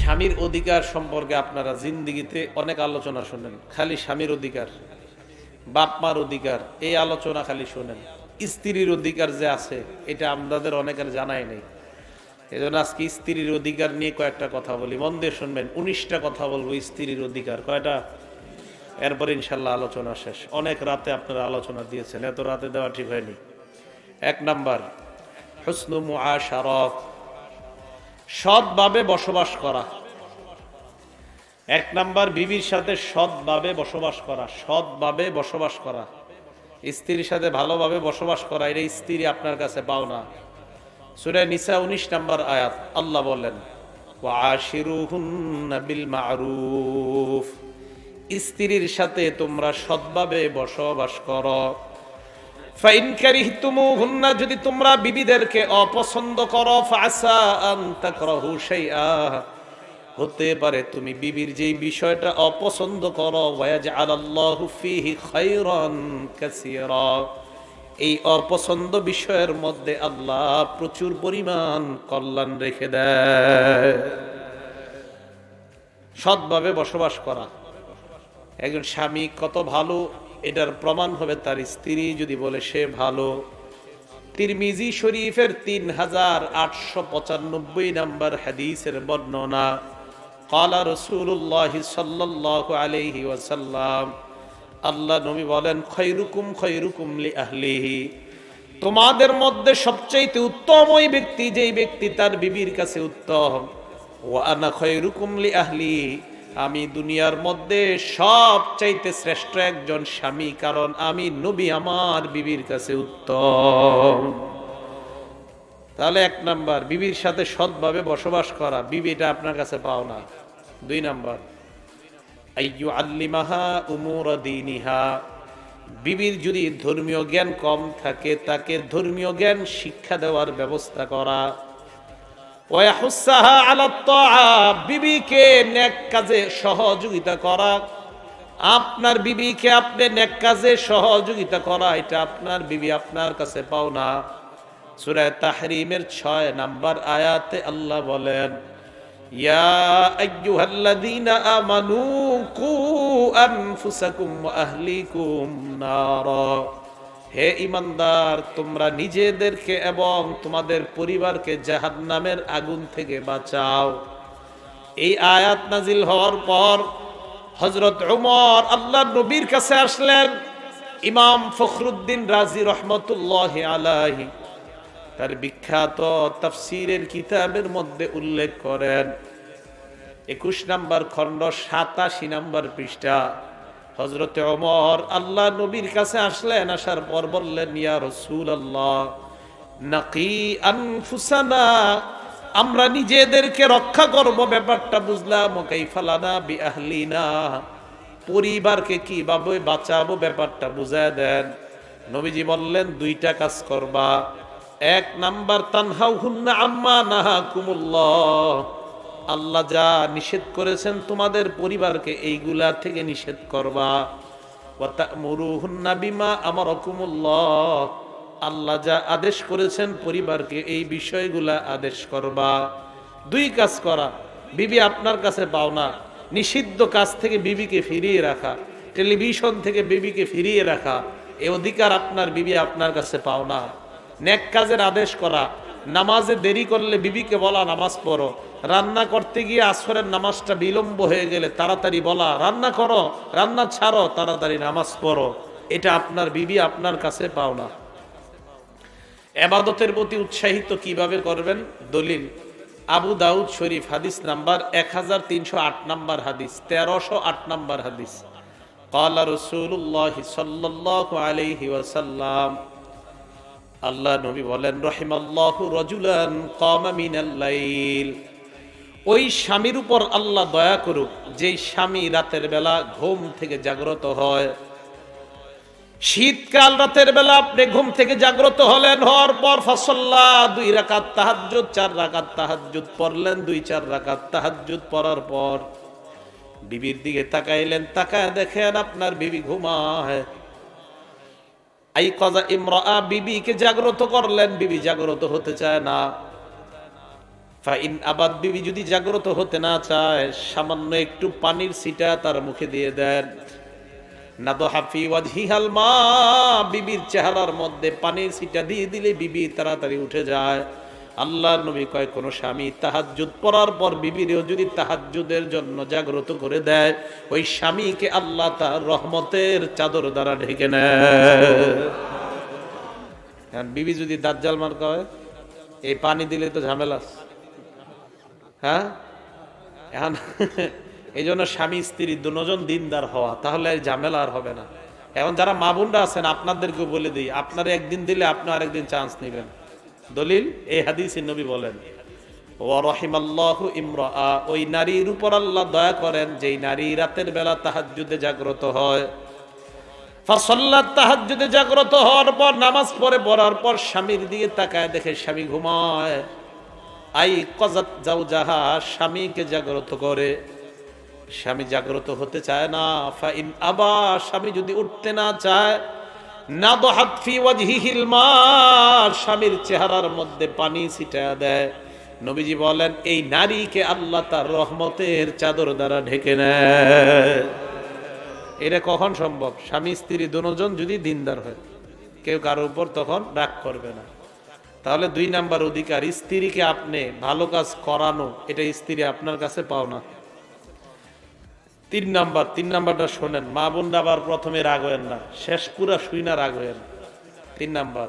স্বামীর অধিকার সম্পর্কে আপনারা জিন্দিগিতে অনেক আলোচনা শোনেন, খালি স্বামীর অধিকার, বাপ মার অধিকার, এই আলোচনা খালি শোনেন। স্ত্রীর অধিকার যে আছে এটা আমাদের অনেকের জানাই নেই। এই জন্য আজকে স্ত্রীর অধিকার নিয়ে কয়েকটা কথা বলি, মন দিয়ে শুনবেন। 19টা কথা বলবো স্ত্রীর অধিকার। কয়টা? এরপর ইনশাল্লাহ আলোচনা শেষ। অনেক রাতে আপনারা আলোচনা দিয়েছেন, এত রাতে দেওয়া ঠিক হয়নি। 1 নাম্বার, হুসনু মুআশারাত, সৎভাবে বসবাস করা। 1 নাম্বার, বিবির সাথে সৎভাবে বসবাস করা। সৎভাবে বসবাস করা, স্ত্রীর সাথে ভালোভাবে বসবাস করা, এটা স্ত্রী আপনার কাছে পাও না। সূরা নিসা 19 নাম্বার আয়াত, আল্লাহ বলেন ওয়াশিরুহুন্না বিল মারুফ, স্ত্রীর সাথে তোমরা সৎভাবে বসবাস করো। ফাইন কারিহতুমুহুন্না, যদি তোমরা বিবিদেরকে অপছন্দ করো, ফাসা আন তাকরাহু শাইআ, হতে পারে তুমি বিবির যেই বিষয়টা অপছন্দ করো, ওয়াজআলাল্লাহু ফীহি খায়রান কাসীরা, এই অপছন্দ বিষয়ের মধ্যে আল্লাহ প্রচুর পরিমাণ কল্যাণ রেখে দেয়। সৎভাবে বসবাস করা। একজন স্বামী কত ভালো এটার প্রমাণ হবে তার স্ত্রী যদি বলে সে ভালো। তিরমিজি শরীফের 3895 নম্বর হাদিসের বর্ণনা, ক্বালা রাসূলুল্লাহ সাল্লাল্লাহু আলাইহি ওয়াসাল্লাম, আল্লাহ নবী বলেন খায়রুকুম খায়রুকুম লিআহলিহি, তোমাদের মধ্যে সবচেয়ে উত্তম ওই ব্যক্তি যেই ব্যক্তি তার বিবির কাছে উত্তম। ওয়া আনা খায়রুকুম লিআহলি, আমি দুনিয়ার মধ্যে সবচাইতে শ্রেষ্ঠ একজন স্বামী, কারণ আমি নবী আমার বিবির কাছে উত্তম। তাহলে 1 নাম্বার, বিবির সাথে সৎভাবে বসবাস করা, বিবিটা আপনার কাছে পাও না। 2 নাম্বার, আইয়ু আল্লিমাহা উমুর দীনিহা, বিবির যদি ধর্মীয় জ্ঞান কম থাকে তাকে ধর্মীয় জ্ঞান শিক্ষা দেওয়ার ব্যবস্থা করা। ওয়াহুসাহা আলাত তাআ, বিবিকে নেক কাজে সহযোগিতা করা। আপনার বিবিকে আপনি নেক কাজে সহযোগিতা করা, এটা আপনার বিবি আপনার কাছে পাও না। সূরা তাহরিমের 6 নাম্বার আয়াতে আল্লাহ বলেন ইয়া আইয়ুহাল্লাযীনা আমানু কু আনফুসাকুম ওয়া আহলিকুম নারা, হে ঈমানদার তোমরা নিজেদেরকে এবং তোমাদের পরিবারকে জাহান্নামের আগুন থেকে বাঁচাও। এই আয়াত নাজিল হওয়ার পর হযরত ওমর আল্লাহর নবীর কাছে আসলেন। ইমাম ফখরুদ্দিন রাজি রহমতুল্লাহি আলাইহি তার বিখ্যাত তাফসীরের কিতাবের মধ্যে উল্লেখ করেন, 21 নম্বর খণ্ড 87 নম্বর পৃষ্ঠা, হযরত ওমর আল্লাহ নবীর কাছে আসলেন। আসার পর বললেন ইয়া রাসূলুল্লাহ নাকি আনফুসানা, আমরা নিজেদেরকে রক্ষা করব ব্যাপারটা বুঝলাম, কাইফালানা বিআহলিনা, পরিবারকে কিভাবে বাঁচাবো ব্যাপারটা বুঝায় দেন। নবীজি বললেন 2টা কাজ করবা। 1 নাম্বার, তানহাউহুন্না আম্মা নাহাকুমুল্লাহ, আল্লাহ যা নিষেধ করেছেন তোমাদের পরিবারকে এইগুলা থেকে নিষেধ করবা। ওয়া তা'মুরুহুন্না বিমা আমারাকুমুল্লাহ, আল্লাহ যা আদেশ করেছেন পরিবারকে এই বিষয়গুলা আদেশ করবা। 2 কাজ করা, বিবি আপনার কাছে পাও না। নিষিদ্ধ কাজ থেকে বিবিকে ফিরিয়ে রাখা, টেলিভিশন থেকে বিবিকে ফিরিয়ে রাখা, এই অধিকার আপনার বিবি আপনার কাছে পাও না। নেক কাজের আদেশ করা, নামাজে দেরি করলে বিবিকে বলা নামাজ পড়ো, রান্না করতে গিয়ে আসরের নামাজটা বিলম্ব হয়ে গেলে তাড়াতাড়ি বলা রান্না করো, রান্না ছাড়ো, তাড়াতাড়ি নামাজ পড়ো, এটা আপনার বিবি আপনার কাছে পাও না। ইবাদতের প্রতি উৎসাহিত কিভাবে করবেন? দলিল আবু দাউদ শরীফ হাদিস নাম্বার 1308 নাম্বার হাদিস, 1308 নাম্বার হাদিস, ক্বালা রাসূলুল্লাহ সাল্লাল্লাহু আলাইহি ওয়াসাল্লাম, আল্লাহ নবী বলেন রাহিমাল্লাহু রাজুলান কামা মিনাল লাইল, ওই স্বামীর উপর আল্লাহ দয়া করুক যেই স্বামী রাতের বেলা ঘুম থেকে জাগ্রত হয়। শীতকাল রাতের বেলা আপনি ঘুম থেকে জাগ্রত হলেন, হওয়ার পর ফাসাল্লা 2 রাকাত তাহাজ্জুদ, 4 রাকাত তাহাজ্জুদ পড়লেন। 2-4 রাকাত তাহাজ্জুদ পড়ার পর বিবির দিকে তাকাইলেন, তাকায় দেখেন আপনার বিবি ঘুমায়। আইকাযা ইমরাআ, বিবিকে জাগ্রত করলেন, বিবি জাগ্রত হতে চায় না। ফাইন আবাদ, বিবি যদি জাগ্রত হতে না চায়, সামান্য একটু পানির ছিটা তার মুখে দিয়ে দেন। নাদহা ফি ওয়াজহিহাল মা, বিবির চেহারার মধ্যে পানির ছিটা দিয়ে দিলে বিবি তাড়াতাড়ি উঠে যায়। আল্লাহর নবী কয়, কোন স্বামী তাহাজ্জুদ পড়ার পর বিবিরেও যদি তাহাজ্জুদের জন্য জাগ্রত করে দেয়, ওই স্বামীকে আল্লাহ তার রহমতের চাদর দ্বারা ঢেকে নেয়। বিবি যদি দাজ্জাল মার্কা হয়, এই পানি দিলে তো ঝামেলা। হ্যাঁ, এখন এই জন্য স্বামী স্ত্রী দুজন দিনদার হওয়া, তাহলে ঝামেলা আর হবে না। এখন যারা মা বোনরা আছেন, আপনাদেরকে বলে দিই, আপনারা একদিন দিলে আপনি আরেকদিন চান্স নেবেন। দলিল এই হাদিসে নবী বলেন, ওয়া রাহিমাল্লাহু ইমরাআ, ওই নারীর উপর আল্লাহ দয়া করেন যেই নারী রাতের বেলা তাহাজ্জুদে জাগ্রত হয়। ফাসাল্লাত, তাহাজ্জুদে জাগ্রত হওয়ার পর নামাজ পড়ার পর স্বামীর দিকে তাকায়, দেখে স্বামী ঘুমায়। আই কজাত জাওজাহা, স্বামীকে জাগ্রত করে। স্বামী জাগ্রত হতে চায় না। ফাইন আবা, স্বামী যদি উঠতে না চায়, নাদহাত ফি ওয়াজহিহিল মা, স্বামীর চেহারার মধ্যে পানি ছিটায় দেয়। নবীজি বলেন, এই নারীকে আল্লাহ তার রহমতের চাদর দ্বারা ঢেকে নেয়। এটা কখন সম্ভব? স্বামী স্ত্রী দুজন যদি দিনদার হয়, কেউ কারোর উপর তখন রাগ করবে না। তাহলে 2 নাম্বার অধিকার, স্ত্রীকে আপনি ভালো কাজ করানো, এটা স্ত্রী আপনার কাছে পাও না। 3 নাম্বারটা শোনেন, মা বোনরা আবার প্রথমে রাগ হয়েন না, শেষ পুরা শুই না রাগ হয়েন। 3 নাম্বার,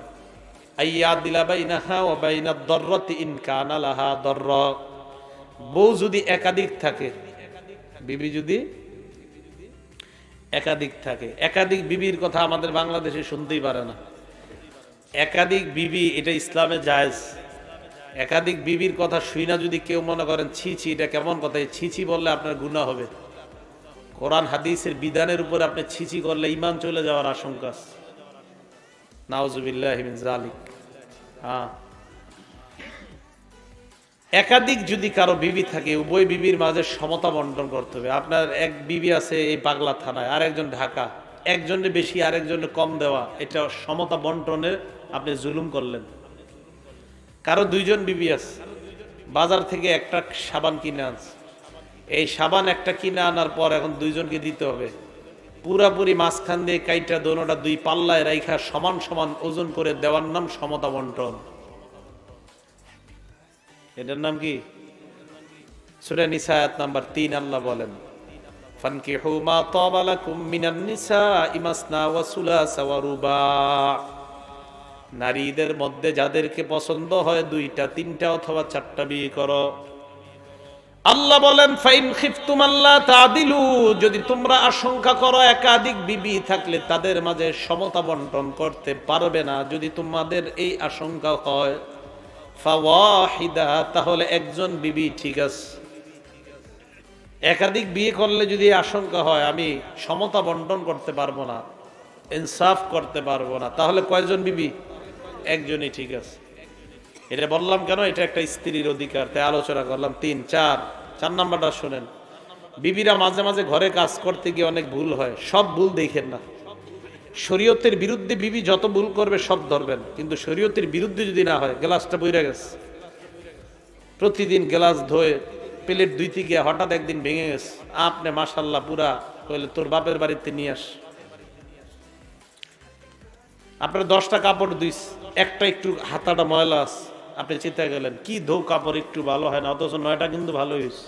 আইয়া দিলা বাইনাহা ওয়া বাইনাদ দররাতি ইন কানা লাহা দরর, বউ যদি একাধিক থাকে, বিবি যদি একাধিক থাকে, একাধিক বিবির কথা আমাদের বাংলাদেশে শুনতেই পারে না। একাধিক বিবি এটা ইসলামে জায়েজ। একাধিক বিবির কথা শুই না যদি কেউ মনে করেন ছি ছি, এটা কেমন কথা, ছি ছি বললে আপনার গুনাহ হবে। কোরআন হাদিসের বিধানের উপর আপনি ছি ছি করলে ঈমান চলে যাওয়ার আশঙ্কা আছে। নাউজুবিল্লাহি মিন যালিক। হ্যাঁ, একাধিক যদি কারো বিবি থাকে, উভয় বিবির মাঝে সমতা বন্টন করতে হবে। আপনার এক বিবি আছে এই পাগলা থানায়, আরেকজন ঢাকা, একজনের বেশি আরেকজনের কম দেওয়া, এটা সমতা বন্টনের আপনি জুলুম করলেন। কারো 2জন বিবি আছে, বাজার থেকে একটা সাবান কিনে আনছে, এই সাবান একটা কিনে আনার পর এখন 2জনকে দিতে হবে। পুরাপুরি মাঝখান দিয়ে কাইটা দোনোটা 2 পাল্লায় রাইখা সমান সমান ওজন করে দেওয়ার নাম সমতা বন্টন। এটার নাম কি? সূরা নিসা আয়াত নাম্বার 3 আল্লাহ বলেন, ফানকিহু মা তাবা লাকুম মিনান নিসাই মাসনা ওয়া সুলাসা ওয়া রুবা, নারীদের মধ্যে যাদেরকে পছন্দ হয় 2টা 3টা অথবা 4টা বিয়ে করো। আল্লাহ বলেন, ফাইন খিফতুম আল্লাহ তাদিলু, যদি তোমরা আশঙ্কা করো একাধিক বিবি থাকলে তাদের মাঝে সমতা বন্টন করতে পারবে না, যদি তোমাদের এই আশঙ্কা হয়, ফাওয়াহিদা, তাহলে একজন বিবি ঠিক আছে। একাধিক বিয়ে করলে যদি আশঙ্কা হয় আমি সমতা বন্টন করতে পারবো না, ইনসাফ করতে পারবো না, তাহলে কয়জন বিবি? একজনই ঠিক আছে। এটা বললাম কেন? এটা একটা স্ত্রীর অধিকার, তাই আলোচনা করলাম। 3, 4 নাম্বারটা শোনেন, বিবিরা মাঝে মাঝে ঘরে কাজ করতে গিয়ে অনেক ভুল হয়, সব ভুল দেখেন না। শরীয়তের বিরুদ্ধে বিবি যত ভুল করবে সব ধরবেন, কিন্তু শরীয়তের বিরুদ্ধে যদি না হয়, গ্লাসটা বইরা গেছে, প্রতিদিন গ্লাস ধোয়ে প্লেট ধুইতে গিয়ে হঠাৎ একদিন ভেঙে গেছে, আপনি মাশাআল্লাহ পুরা কইলে তোর বাপের বাড়িতে নিয়ে আস। আপনার 10টা কাপড় ধুইস, একটা একটু হাতাটা ময়লা আছে, আপনি চিন্তা গেলেন কি ধো কাপড় একটু ভালো হয় না, অথচ 9টা কিন্তু ভালো হয়েছে।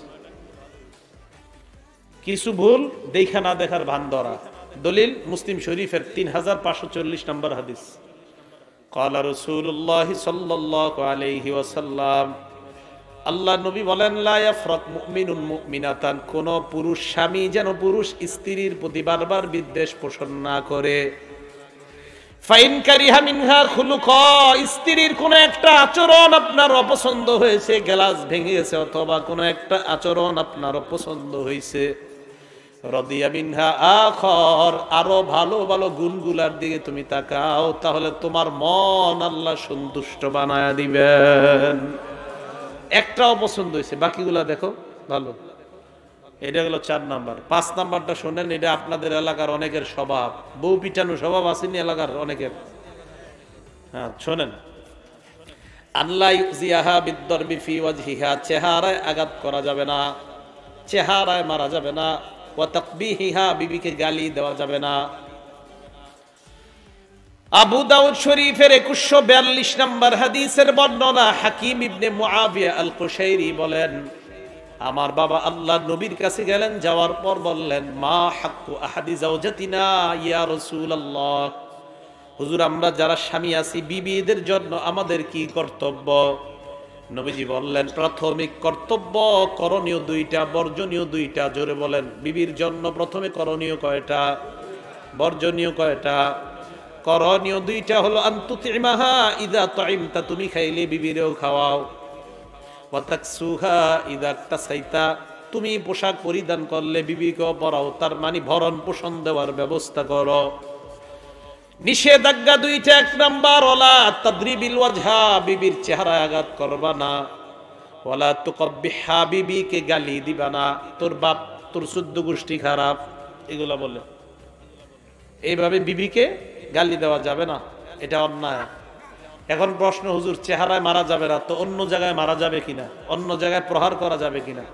কিছু ভুল দেখা না দেখার ভান ধরা। দলিল মুসলিম শরীফের 3540 নম্বর হাদিস, ক্বালা রাসূলুল্লাহ সাল্লাল্লাহু আলাইহি ওয়াসাল্লাম, আল্লাহ নবী বলেন, লা ইয়াফরাক মুমিনুন মুমিনাতান, কোন পুরুষ স্বামী যেন পুরুষ স্ত্রীর প্রতি বারবার বিদ্বেষ পোষণ না করে। ফাইন কারিহা মিনহা খুলুকা, স্ত্রীর কোন একটা আচরণ আপনার অপছন্দ হয়েছে, গ্লাস ভেঙে গেছে অথবা কোন একটা আচরণ আপনার অপছন্দ হয়েছে, রাদিয়া মিনহা আখর, আরো ভালো ভালো গুণগুলার দিকে তুমি তাকাও, তাহলে তোমার মন আল্লাহ সন্তুষ্ট বানায়া দিবেন। একটা অপছন্দ হয়েছে, বাকিগুলা দেখো ভালো। এটা হলো 4 নাম্বার। 5 নাম্বারটা শোনেন, এটা আপনাদের এলাকার অনেকের স্বভাব, বউ পিটানো স্বভাব আসেনি এলাকার অনেকের। হ্যাঁ শোনেন, আল্লাহ ইউজিয়াহা বিদ্দরবি ফি ওয়াজহিহা, চেহারায় আঘাত করা যাবে না, চেহারায় মারা যাবে না। ওয়া তাকবিহিহা, বিবিকে গালি দেওয়া যাবে না। আবু দাউদ শরীফের 2142 নম্বর হাদিসের বর্ণনা, হাকিম ইবনে মুআবিয়া আল কুশাইরি বলেন, আমার বাবা আল্লাহর নবীর কাছে গেলেন, যাওয়ার পর বললেন, মা হাক্কু আহাদি যাওজাতিনা ইয়া রাসূলুল্লাহ, হুজুর আমরা যারা স্বামী আছি বিবিদের জন্য আমাদের কি কর্তব্য? নবীজি বললেন, প্রাথমিক কর্তব্য করণীয় দুইটা, বর্জনীয় দুইটা। জোরে বলেন, বিবির জন্য প্রথমে করণীয় কয়টা, বর্জনীয় কয়টা? করণীয় দুইটা হলো, আনতুতিমাহা ইযা তাইমতা, তুমি খাইলে বিবিরেও খাওয়াও। ওয়া তাকসুহা ইযা তাসাইতা, তুমি পোশাক পরিধান করলে বিবিকেও পরাও, তার মানে ভরণ পোষণ দেওয়ার ব্যবস্থা করো। নিষেধাজ্ঞা দুইটা, এক নাম্বার ওয়ালা তাদরিবিল ওয়াজহা, বিবির চেহারায় আঘাত করবা না। ওয়ালা তুকব্বিহা, বিবিকে গালি দিবা না, তোর বাপ তোর শুদ্ধ গোষ্ঠী খারাপ, এগুলা বলে এইভাবে বিবিকে গালি দেওয়া যাবে না, এটা অন্যায়। এখন প্রশ্ন, হুজুর চেহারায় মারা যাবে না, তো অন্য জায়গায় মারা যাবে কিনা, অন্য জায়গায় প্রহার করা যাবে কিনা?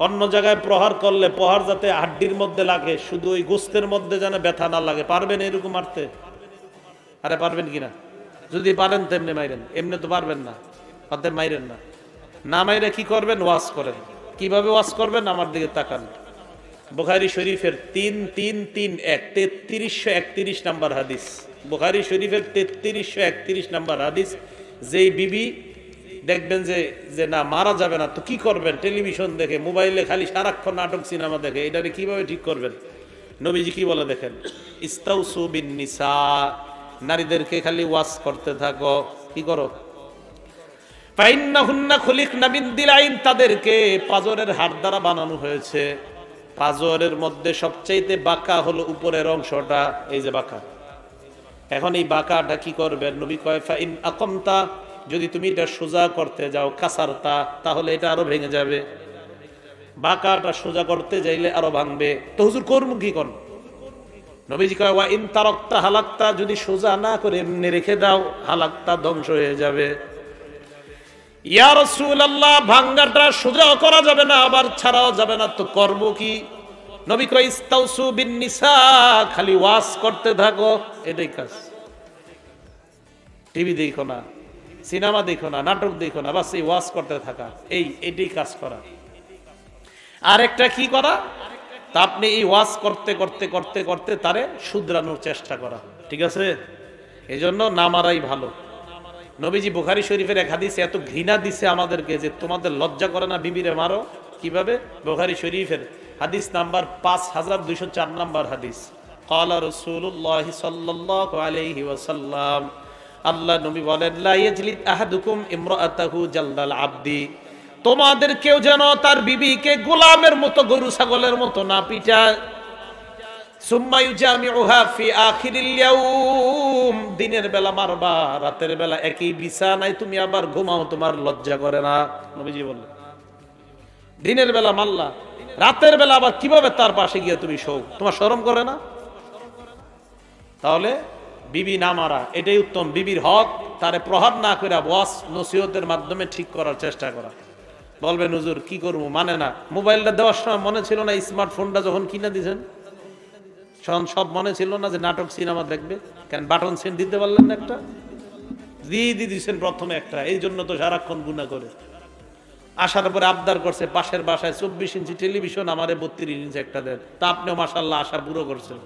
অন্য জায়গায় প্রহার করলে প্রহার যাতে হাড্ডির মধ্যে লাগে, শুধু ওই গোস্তের মধ্যে যেন ব্যথা না লাগে, পারবেন এরকম মারতে? আরে পারবেন কিনা? যদি পারেন তেমনি মাইরেন, এমনি তো পারবেন না, হাতে মাইরেন না। না মাইরে কি করবেন? ওয়াজ করেন। কিভাবে ওয়াজ করবেন? আমার দিকে তাকান। বুখারী শরীফের 3331 নম্বর হাদিস, বুখারী শরীফের 3331 নম্বর হাদিস। যেই বিবি দেখবেন যে না মারা যাবে না, তো কি করবেন? টেলিভিশন দেখে, মোবাইলে খালি সারাক্ষণ নাটক সিনেমা দেখে, এটারে কিভাবে ঠিক করবেন? নবীজি কি বলে দেখেন, ইস্তাউসু বিন নিসা, নারীদেরকে খালি ওয়াজ করতে থাকো। কি করো? ফাইন্নাহুন্না খুলিকনা মিন দিলাইন, তাদেরকে পাজরের হাড় দ্বারা বানানো হয়েছে। পাজরের মধ্যে সবচাইতে বাঁকা হলো উপরের অংশটা, এই যে বাঁকা। এখন এই বাঁকাটা কি করবেন? নবী কয়, ফাইন আকামতা, যদি তুমি এটা সোজা করতে যাও, কাসারতা, তাহলে এটা আরো ভেঙে যাবে। বাঁকাটা সোজা করতে যাইলে আরো ভাঙবে। তো হুজুর করমু কি কোন? নবীজি কয়, ওয়া ইন তারাকতা হালাকতা, যদি সোজা না করে এমনি রেখে দাও, হালাকতা, ধ্বংস হয়ে যাবে। ইয়া রাসূলুল্লাহ, ভাঙ্গাটা সোজাও করা যাবে না, আবার ছাড়াও যাবে না, তো করব কি? নবী কয়, ইস্তাউসু বিন নিসা, খালি ওয়াজ করতে থাকো, এটাই কাজ। টিভি দেখো না, সিনেমা দেখো না, নাটক দেখো না, বাস এই ওয়াজ করতে থাকা, এটাই কাজ করা। আরেকটা কি করা? তা আপনি এই ওয়াজ করতে করতে করতে করতে তারে শুধরানোর চেষ্টা করা, ঠিক আছে? এই জন্য না মারাই ভালো। নবীজি বুখারী শরীফের এক হাদিসে এত ঘৃণা দিছে আমাদেরকে যে তোমাদের লজ্জা করে না বিবিরে মারো? কিভাবে? বুখারী শরীফের হাদিস নাম্বার 5204 নম্বর হাদিস। ক্বালা রাসূলুল্লাহ সাল্লাল্লাহু আলাইহি ওয়াসাল্লাম, আল্লাহ নবী বলেন, লা ইয়াজলিদ আহাদুকুম ইমরাআতাহু জালদাল আবদি, তোমাদের কেউ যেন তার বিবিকে গোলামের মতো, গরু ছাগলের মতো না পিটায়। সুম্মা ইউজামিউহা ফি আখিরিল ইয়াউম, দিনের বেলা মারবা, রাতের বেলা একই বিছানায় তুমি আবার ঘুমাও, তোমার লজ্জা করে না? নবীজি বললেন, দিনের বেলা মারলা, রাতের বেলা আবার কিভাবে তার পাশে গিয়ে তুমি শো, তোমার শরম করে না? তাহলে বিবি না মারা এটাই উত্তম। বিবির হক, তারে প্রহার না করে ওয়াজ নসিহতের মাধ্যমে ঠিক করার চেষ্টা করা। বলবেন, হুজুর কি করবো, মানে না। মোবাইলটা দেওয়ার সময় মনে ছিল না, স্মার্টফোনটা যখন কিনে দিয়েছেন সব মনে ছিল না যে নাটক সিনেমা দেখবে? কেন বাটন সেন দিতে পারলেন না? একটা দিয়ে দিয়েছেন প্রথমে একটা, এই জন্য তো সারাক্ষণ গুনাহ করে। আসার পরে আবদার করছে পাশের বাসায় 24 ইঞ্চি টেলিভিশন, আমারে 32 ইঞ্চি একটা দেন। তা আপনিও মাশাআল্লাহ আশা পুরো করছেন।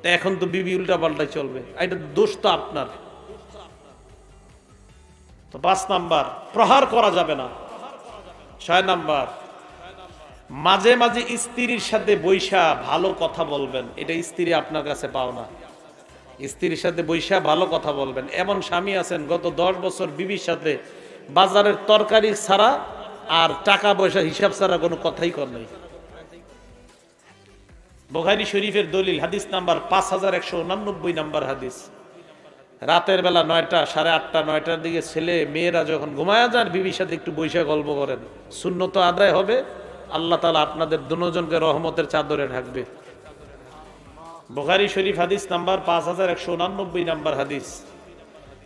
তা এখন তো বিবি উল্টা পাল্টাই চলবে, এটা দোষ তো আপনার। তো 5 নাম্বার, প্রহার করা যাবে না। 6 নাম্বার, মাঝে মাঝে স্ত্রীর সাথে বৈশা ভালো কথা বলবেন। এটা স্ত্রী আপনার কাছে পাও না, স্ত্রীর সাথে বৈশা ভালো কথা বলবেন। এমন স্বামী আছেন গত 10 বছর বিবির সাথে বাজারের তরকারি ছাড়া আর টাকা পয়সা হিসাব ছাড়া কোনো কথাই কর নাই। বুখারী শরীফের দলিল, হাদিস নাম্বার 5189 নাম্বার হাদিস। রাতের বেলা 9টা, 8:30, 9টার দিকে ছেলে মেয়েরা যখন ঘুমায়া যান, বিবির সাথে একটু বৈশা গল্প করেন, সুন্নত আদায় হবে, আল্লাহ তাআলা আপনাদের দুজনকে রহমতের চাদরে ঢাকবে। বুখারী শরীফ হাদিস নাম্বার 5189 নাম্বার হাদিস।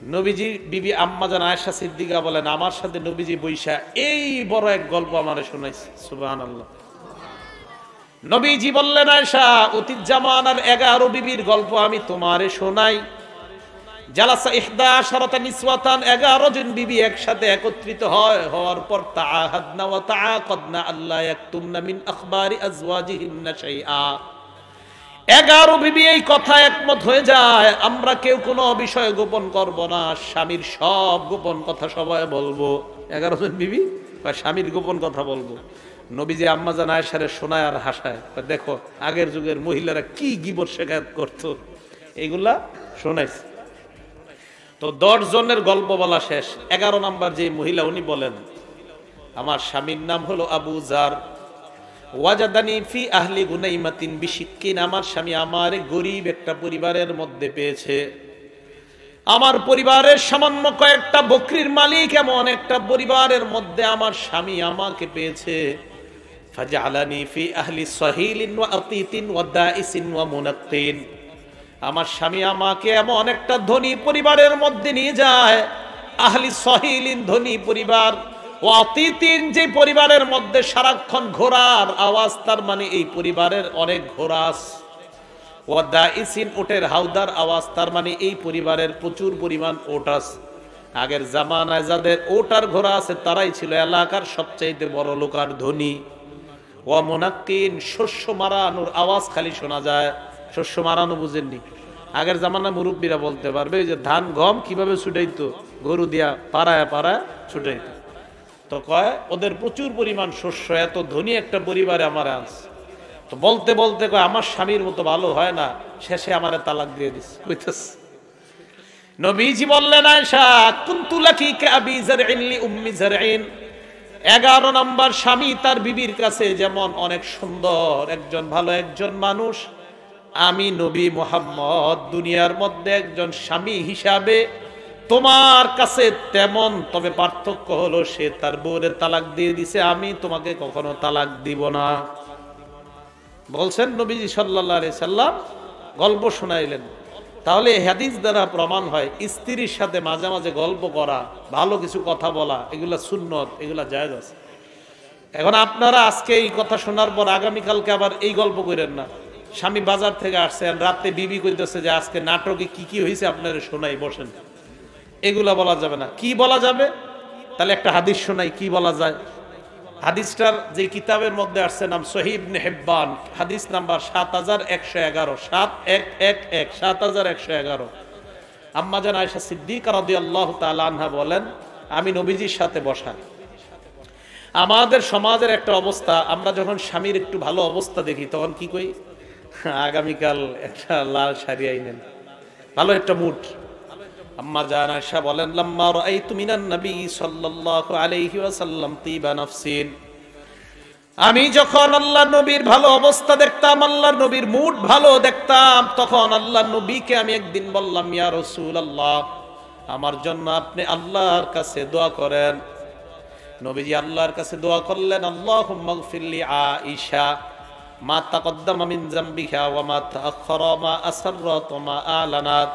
নবীজি বিবি আম্মাজান আয়েশা সিদ্দিকা বলেন, আমার সাথে নবীজি বৈশা এই বড় এক গল্প আমারে শোনাইছে। সুবহানাল্লাহ। নবীজি বললেন, আয়েশা, অতীত জামানার 11 বিবির গল্প আমি তোমারে শোনাই। জালাসা 11 নিসওয়াতান, 11 জন বিবি একসাথে একত্রিত হওয়ার পর তাআহাদনা ওয়া তাআকাদনা আল্লাহ ইয়াকতুমনা মিন আখবারি আজওয়াজিহিন্না শাইআ। 11 বিবি এই কথা একমত হয়ে যায়, আমরা কেউ কোনো বিষয় গোপন করব না, স্বামীর সব গোপন কথা সবাই বলবো। 11 জন বিবি স্বামীর গোপন কথা বলবো। নবীজি আম্মাজান আয়েশারে শোনায় আর হাসায়, দেখো আগের যুগের মহিলারা কি গীবত শেখায়ত করতো, এইগুলা শোনাইছে। তো 10 জনের গল্প বলা শেষ। 11 নাম্বার যে মহিলা, উনি বলেন, আমার স্বামীর নাম হলো আবু জার। ওয়াজাদানি ফি আহলি গুনাইমাতিন বিশিক্কিন, আমার স্বামী আমারে গরিব একটা পরিবারের মধ্যে পেয়েছে। আমার পরিবারের সামান্য কয়েকটা বকরির মালিক এমন একটা পরিবারের মধ্যে আমার স্বামী আমাকে পেয়েছে। ফাজআলানি ফি আহলি সাহিলিন ওয়া আতিতিন ওয়া দাইসিন ওয়া মুনাক্কিন, আমার স্বামী আমাকে এমন একটা ধনী পরিবারের মধ্যে নিয়ে যায়। আহলি সাহিলিন ধনী পরিবার, ও আতিতিন যে পরিবারের মধ্যে সারাক্ষণ ঘোড়ার আওয়াজ, তার মানে এই পরিবারের অনেক ঘোড়া আছে। ও দাইসিন ওটের হাউদার আওয়াজ, তার মানে এই পরিবারের প্রচুর পরিমাণ ওট আছে। আগের জামানায় যাদের ওট আর ঘোড়া আছে তারাই ছিল এলাকার সবচাইতে বড় লোক আর ধনী। ও মুনাক্কিন, শস্য মারানোর আওয়াজ খালি শোনা যায়। শস্য মারানো বুঝেননি? আগের জামানা মুরব্বীরা বলতে পারবে, যে ধান গম কিভাবে ছুটাইতো, গরু দিয়া পাড়ায় পাড়ায় ছুটাইতো। তো কয় ওদের প্রচুর পরিমাণ শস্য, এত ধনী একটা পরিবারে আমার আছে। তো বলতে বলতে কয় আমার স্বামীর মতো ভালো হয় না, শেষে আমারে তালাক দিয়ে দিস। বুঝতেছ? নবীজি বললেন, আয়েশা, কুনতু লাকি কাবি জারইন লি উম্মি জারইন। 11 নাম্বার স্বামী তার বিবির কাছে যেমন অনেক সুন্দর একজন ভালো একজন মানুষ, আমি নবী মুহাম্মদ দুনিয়ার মধ্যে একজন স্বামী হিসাবে তোমার কাছে তেমন। তবে পার্থক্য হলো সে তার বউয়ের তালাক দিয়ে দিছে, আমি তোমাকে কখনো তালাক দিব না। বলছেন নবীজি সাল্লাল্লাহু আলাইহি সাল্লাম, গল্প শোনাইলেন। তাহলে হাদিস দ্বারা প্রমাণ হয় স্ত্রীর সাথে মাঝে মাঝে গল্প করা, ভালো কিছু কথা বলা, এগুলা সুন্নত, এগুলা জায়েজ আছে। এখন আপনারা আজকে এই কথা শোনার পর আগামীকালকে আবার এই গল্প করেন না। স্বামী বাজার থেকে আসছেন, রাতে বিবি কইতেছে যে আজকে নাটকে কি কি হয়েছে আপনারা শোনাই, বসেন। এগুলা বলা যাবে না। কি বলা যাবে? তাহলে একটা হাদিস শোনাই, কি বলা যায়। হাদিসটার যে কিতাবের মধ্যে আসছে নাম সহিহ ইবনে হিব্বান, হাদিস নাম্বার 7111, 7111, 7111। আম্মা জান আয়েশা সিদ্দিকা রাদিয়াল্লাহু তাআলা আনহা বলেন, আমি নবীজির সাথে বসা। আমাদের সমাজের একটা অবস্থা, আমরা যখন স্বামীর একটু ভালো অবস্থা দেখি তখন কি কই, আগামীকাল একটা লাল শাড়ি আইনেন, ভালো একটা মুড। আম্মা জান আয়েশা বলেন, লাম্মা রাআইতু মিনান নবী সাল্লাল্লাহু আলাইহি ওয়াসাল্লাম তিবা নাফসিন, আমি যখন আল্লাহর নবীর ভালো অবস্থা দেখতাম, আল্লাহর নবীর মুড ভালো দেখতাম, তখন আল্লাহর নবীকে আমি একদিন বললাম, ইয়া রাসূলুল্লাহ, আমার জন্য আপনি আল্লাহর কাছে দোয়া করেন। নবীজি আল্লাহর কাছে দোয়া করলেন, আল্লাহুম্মা গফিরলি আয়েশা মা তাকদ্দামা মিন যামবিহা ওয়া মা তাআখারা মা আসররাত ওয়া মা আলানাত।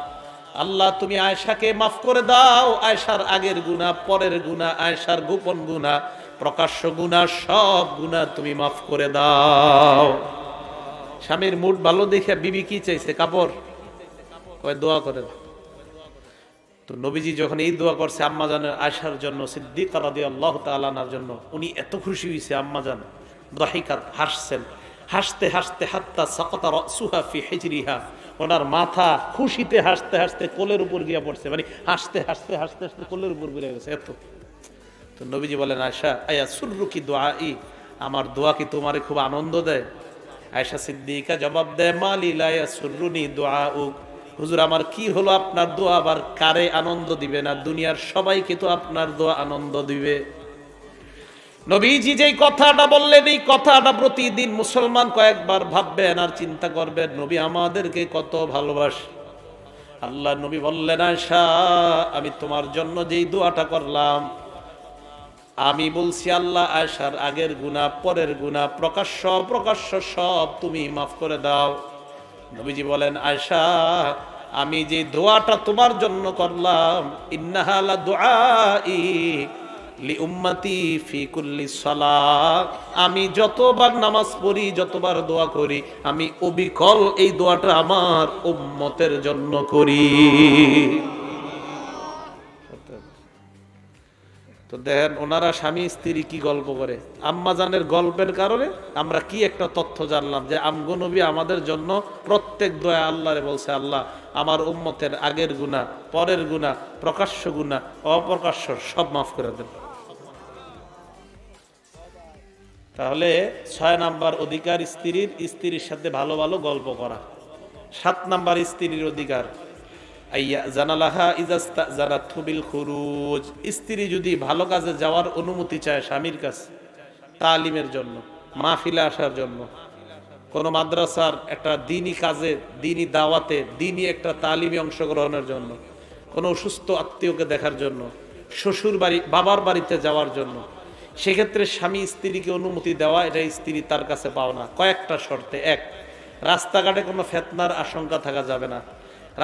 আল্লাহ তুমি আয়েশাকে মাফ করে দাও, আয়েশার আগের গুনাহ, পরের গুনাহ, আয়েশার গোপন গুনাহ, প্রকাশ্য গুনাহ, সব গুনাহ তুমি মাফ করে দাও। স্বামীর মুড ভালো দেখে বিবি কি চাইছে? কাপড়। কয় দোয়া করেন। তো নবীজি যখন এই দোয়া করছে আম্মা জানের আয়েশার জন্য, সিদ্দিকা রাদিয়াল্লাহু তাআলা আনহার জন্য, উনি এত খুশি হইছে, আম্মা জান দাহিকাত, হাসছেন, হাসতে হাসতে হাত্তা সাকাতা রাসুহা ফি হিজরিহা, ওনার মাথা খুশিতে হাসতে হাসতে কোলের উপর গিয়া পড়ছে, মানে হাসতে হাসতে হাসতে হাসতে কোলের উপর গিয়ে গেছে এত। তো নবীজি বলেন, আয়েশা আয়া সুররুকি দুআই, আমার দোয়া কি তোমারে খুব আনন্দ দেয়? আয়েশা সিদ্দিকা জবাব দেয়, মালি লা ইয়াসুররুনি দুআউক, হুজুর আমার কি হলো আপনার দোয়া আবার কারে আনন্দ দিবে না? দুনিয়ার সবাইকে তো আপনার দোয়া আনন্দ দিবে। নবীজি যেই কথাটা বললেন, এই কথাটা প্রতিদিন মুসলমান কয়েকবার ভাববেন আর চিন্তা করবেন, নবী আমাদেরকে কত ভালোবাসে। আল্লাহ নবী বললেন, আয়েশা আমি তোমার জন্য যেই দোয়াটা করলাম, আমি বলছি আল্লাহ আয়েশার আগের গুনাহ, পরের গুনাহ, প্রকাশ্য প্রকাশ্য সব তুমি মাফ করে দাও। নবীজি বলেন, আয়েশা আমি যে দোয়াটা তোমার জন্য করলাম, ইন্নাহা লা দুআই লি উম্মতি ফি কুল্লি সালাত, আমি যতবার নামাজ পড়ি, যতবার দোয়া করি, আমি অবিকল এই দোয়াটা আমার উম্মতের জন্য করি। তো দেখেন ওনারা স্বামী স্ত্রী কি গল্প করে, আম্মা জানের গল্পের কারণে আমরা কি একটা তথ্য জানলাম যে আমগো নবী আমাদের জন্য প্রত্যেক দোয়া আল্লাহরে বলছে, আল্লাহ আমার উম্মতের আগের গুনাহ, পরের গুনাহ, প্রকাশ্য গুনাহ, অপ্রকাশ্য সব মাফ করে দেন। তাহলে 6 নাম্বার অধিকার স্ত্রীর, স্ত্রীর সাথে ভালো ভালো গল্প করা। 7 নাম্বার স্ত্রীর অধিকার, স্ত্রী যদি ভালো কাজে যাওয়ার অনুমতি চায় স্বামীর কাছে, তালিমের জন্য, মাহফিলে আসার জন্য, কোন মাদ্রাসার একটা দিনী কাজে, দিনী দাওয়াতে, দিনী একটা তালিমে অংশগ্রহণের জন্য, কোনো অসুস্থ আত্মীয়কে দেখার জন্য, শ্বশুর বাড়ি, বাবার বাড়িতে যাওয়ার জন্য, সেক্ষেত্রে স্বামী স্ত্রীকে অনুমতি দেওয়া, এটা স্ত্রী তার কাছে পাওনা কয়েকটা শর্তে। 1, রাস্তাঘাটে কোনো ফিতনার আশঙ্কা থাকা যাবে না,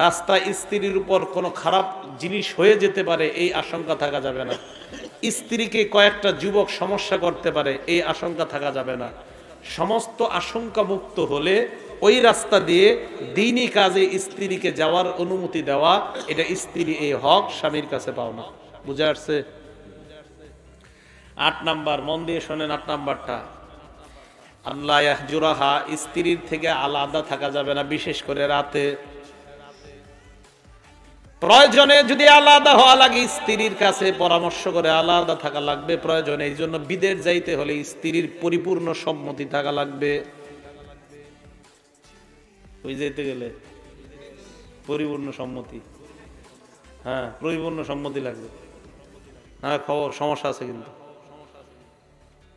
রাস্তায় স্ত্রীর উপর কোনো খারাপ জিনিস হয়ে যেতে পারে এই আশঙ্কা থাকা যাবে না, স্ত্রীকে কয়েকটা যুবক সমস্যা করতে পারে এই আশঙ্কা থাকা যাবে না। সমস্ত আশঙ্কা মুক্ত হলে ওই রাস্তা দিয়ে দ্বীনি কাজে স্ত্রীকে যাওয়ার অনুমতি দেওয়া, এটা স্ত্রী এই হক স্বামীর কাছে পাও না। বুঝা আসছে? 8 নাম্বার, মন দিয়ে শোনেন 8 নাম্বারটা, আল্লাহ ইয়াহজুরাহা, স্ত্রীর থেকে আলাদা থাকা যাবে না, বিশেষ করে রাতে। প্রয়োজনে যদি আলাদা হওয়া লাগে, স্ত্রীর কাছে পরামর্শ করে আলাদা থাকা লাগবে প্রয়োজনে। এই জন্য বিদেশ যাইতে হলে স্ত্রীর পরিপূর্ণ সম্মতি থাকা লাগবে। ওই যেতে গেলে পরিপূর্ণ সম্মতি, হ্যাঁ পরিপূর্ণ সম্মতি লাগবে, না খবর সমস্যা আছে কিন্তু।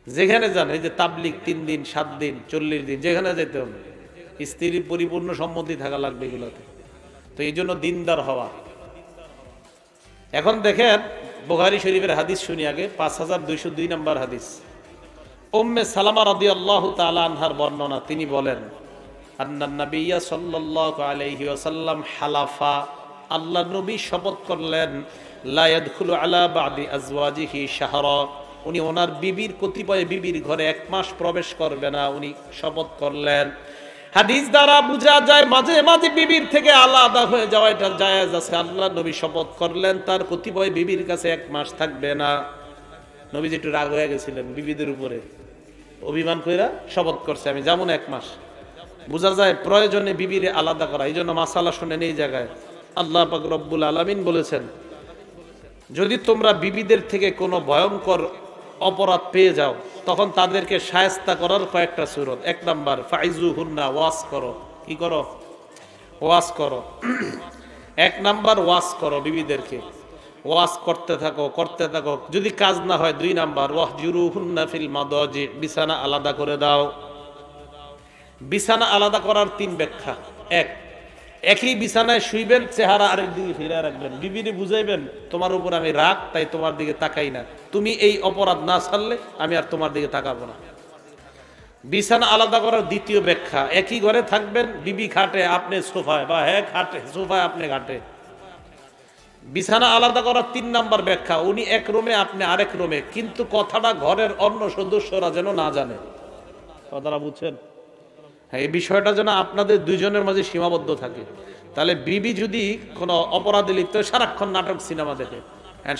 যেখানে যান, এই যে তাবলিগ 3 দিন 7 দিন 40 দিন, যেখানে যেতে হবে স্ত্রীর পরিপূর্ণ সম্মতি থাকা লাগবে এগুলোতে। তো এই জন্য দিনদার হওয়া। এখন দেখেন বুখারী শরীফের হাদিস শুনি আগে, 5202 নম্বর হাদিস, উম্মে সালামা রাদিয়াল্লাহু তাআলা আনহার বর্ণনা। তিনি বলেন, আন্নান নাবিয়্যা সাল্লাল্লাহু আলাইহি ওয়াসাল্লাম হালাফা, আল্লাহর নবী শপথ করলেন, লা ইয়াদখুলু আলা বাদি আজওয়াজিহি শাহরা, উনি ওনার বিবির, কতিপয় বিবির ঘরে 1 মাস প্রবেশ করবে না, উনি শপথ করলেন। হাদিস দ্বারা বোঝা যায় মাঝে মাঝে বিবির থেকে আলাদা হয়ে যাওয়া এটা জায়েজ আছে। আল্লাহ নবী শপথ করলেন তার কতিপয় বিবির কাছে 1 মাস থাকবে না। নবীজি একটু রাগ হয়ে গেছিলেন বিবিদের উপরে, অভিমান কইরা শপথ করছে আমি যেমন 1 মাস। বোঝা যায় প্রয়োজনে বিবিরে আলাদা করা। এই জন্য মাসালা শুনেন, এই জায়গায় আল্লাহ পাক রব্বুল আলামিন বলেছেন, যদি তোমরা বিবিদের থেকে কোনো ভয়ঙ্কর অপরাধ পেয়ে যাও, তখন তাদেরকে শায়েস্তা করার কয়েকটা সূরত। 1 নাম্বার, ফাইজুহুন্না, ওয়াজ করো। কি করো? ওয়াজ করো। 1 নাম্বার ওয়াজ করো, বিবিদেরকে ওয়াজ করতে থাকো, করতে থাকো। যদি কাজ না হয় 2 নাম্বার, ওয়াহজুরুহুন্না ফিল মাদাজি, বিছানা আলাদা করে দাও। বিছানা আলাদা করার 3 ব্যাখ্যা। 1, একই বিছানায় শুইবেন, চেহারা আরেক দিকে ফিরে রাখবেন, বিবিরে বুঝাইবেন তোমার উপর আমি রাগ, তাই তোমার দিকে তাকাই না, তুমি এই অপরাধ না ছাড়লে আমি আর তোমার দিকে তাকাবো না। বিছানা আলাদা করার 2য় ব্যাখ্যা, একই ঘরে থাকবেন, বিবি খাটে আপনি সোফায়, বা হ্যাঁ খাটে সোফায় আপনি খাটে। বিছানা আলাদা করার 3 নাম্বার ব্যাখ্যা, উনি 1 রুমে আপনি আরেক রুমে, কিন্তু কথাটা ঘরের অন্য সদস্যরা যেন না জানে। কথাটা বুঝছেন? এই বিষয়টা যেন আপনাদের 2 জনের মাঝে সীমাবদ্ধ থাকে। তাহলে বিবি যদি কোনো অপরাধে লিপ্ত, সারাক্ষণ নাটক সিনেমা দেখে,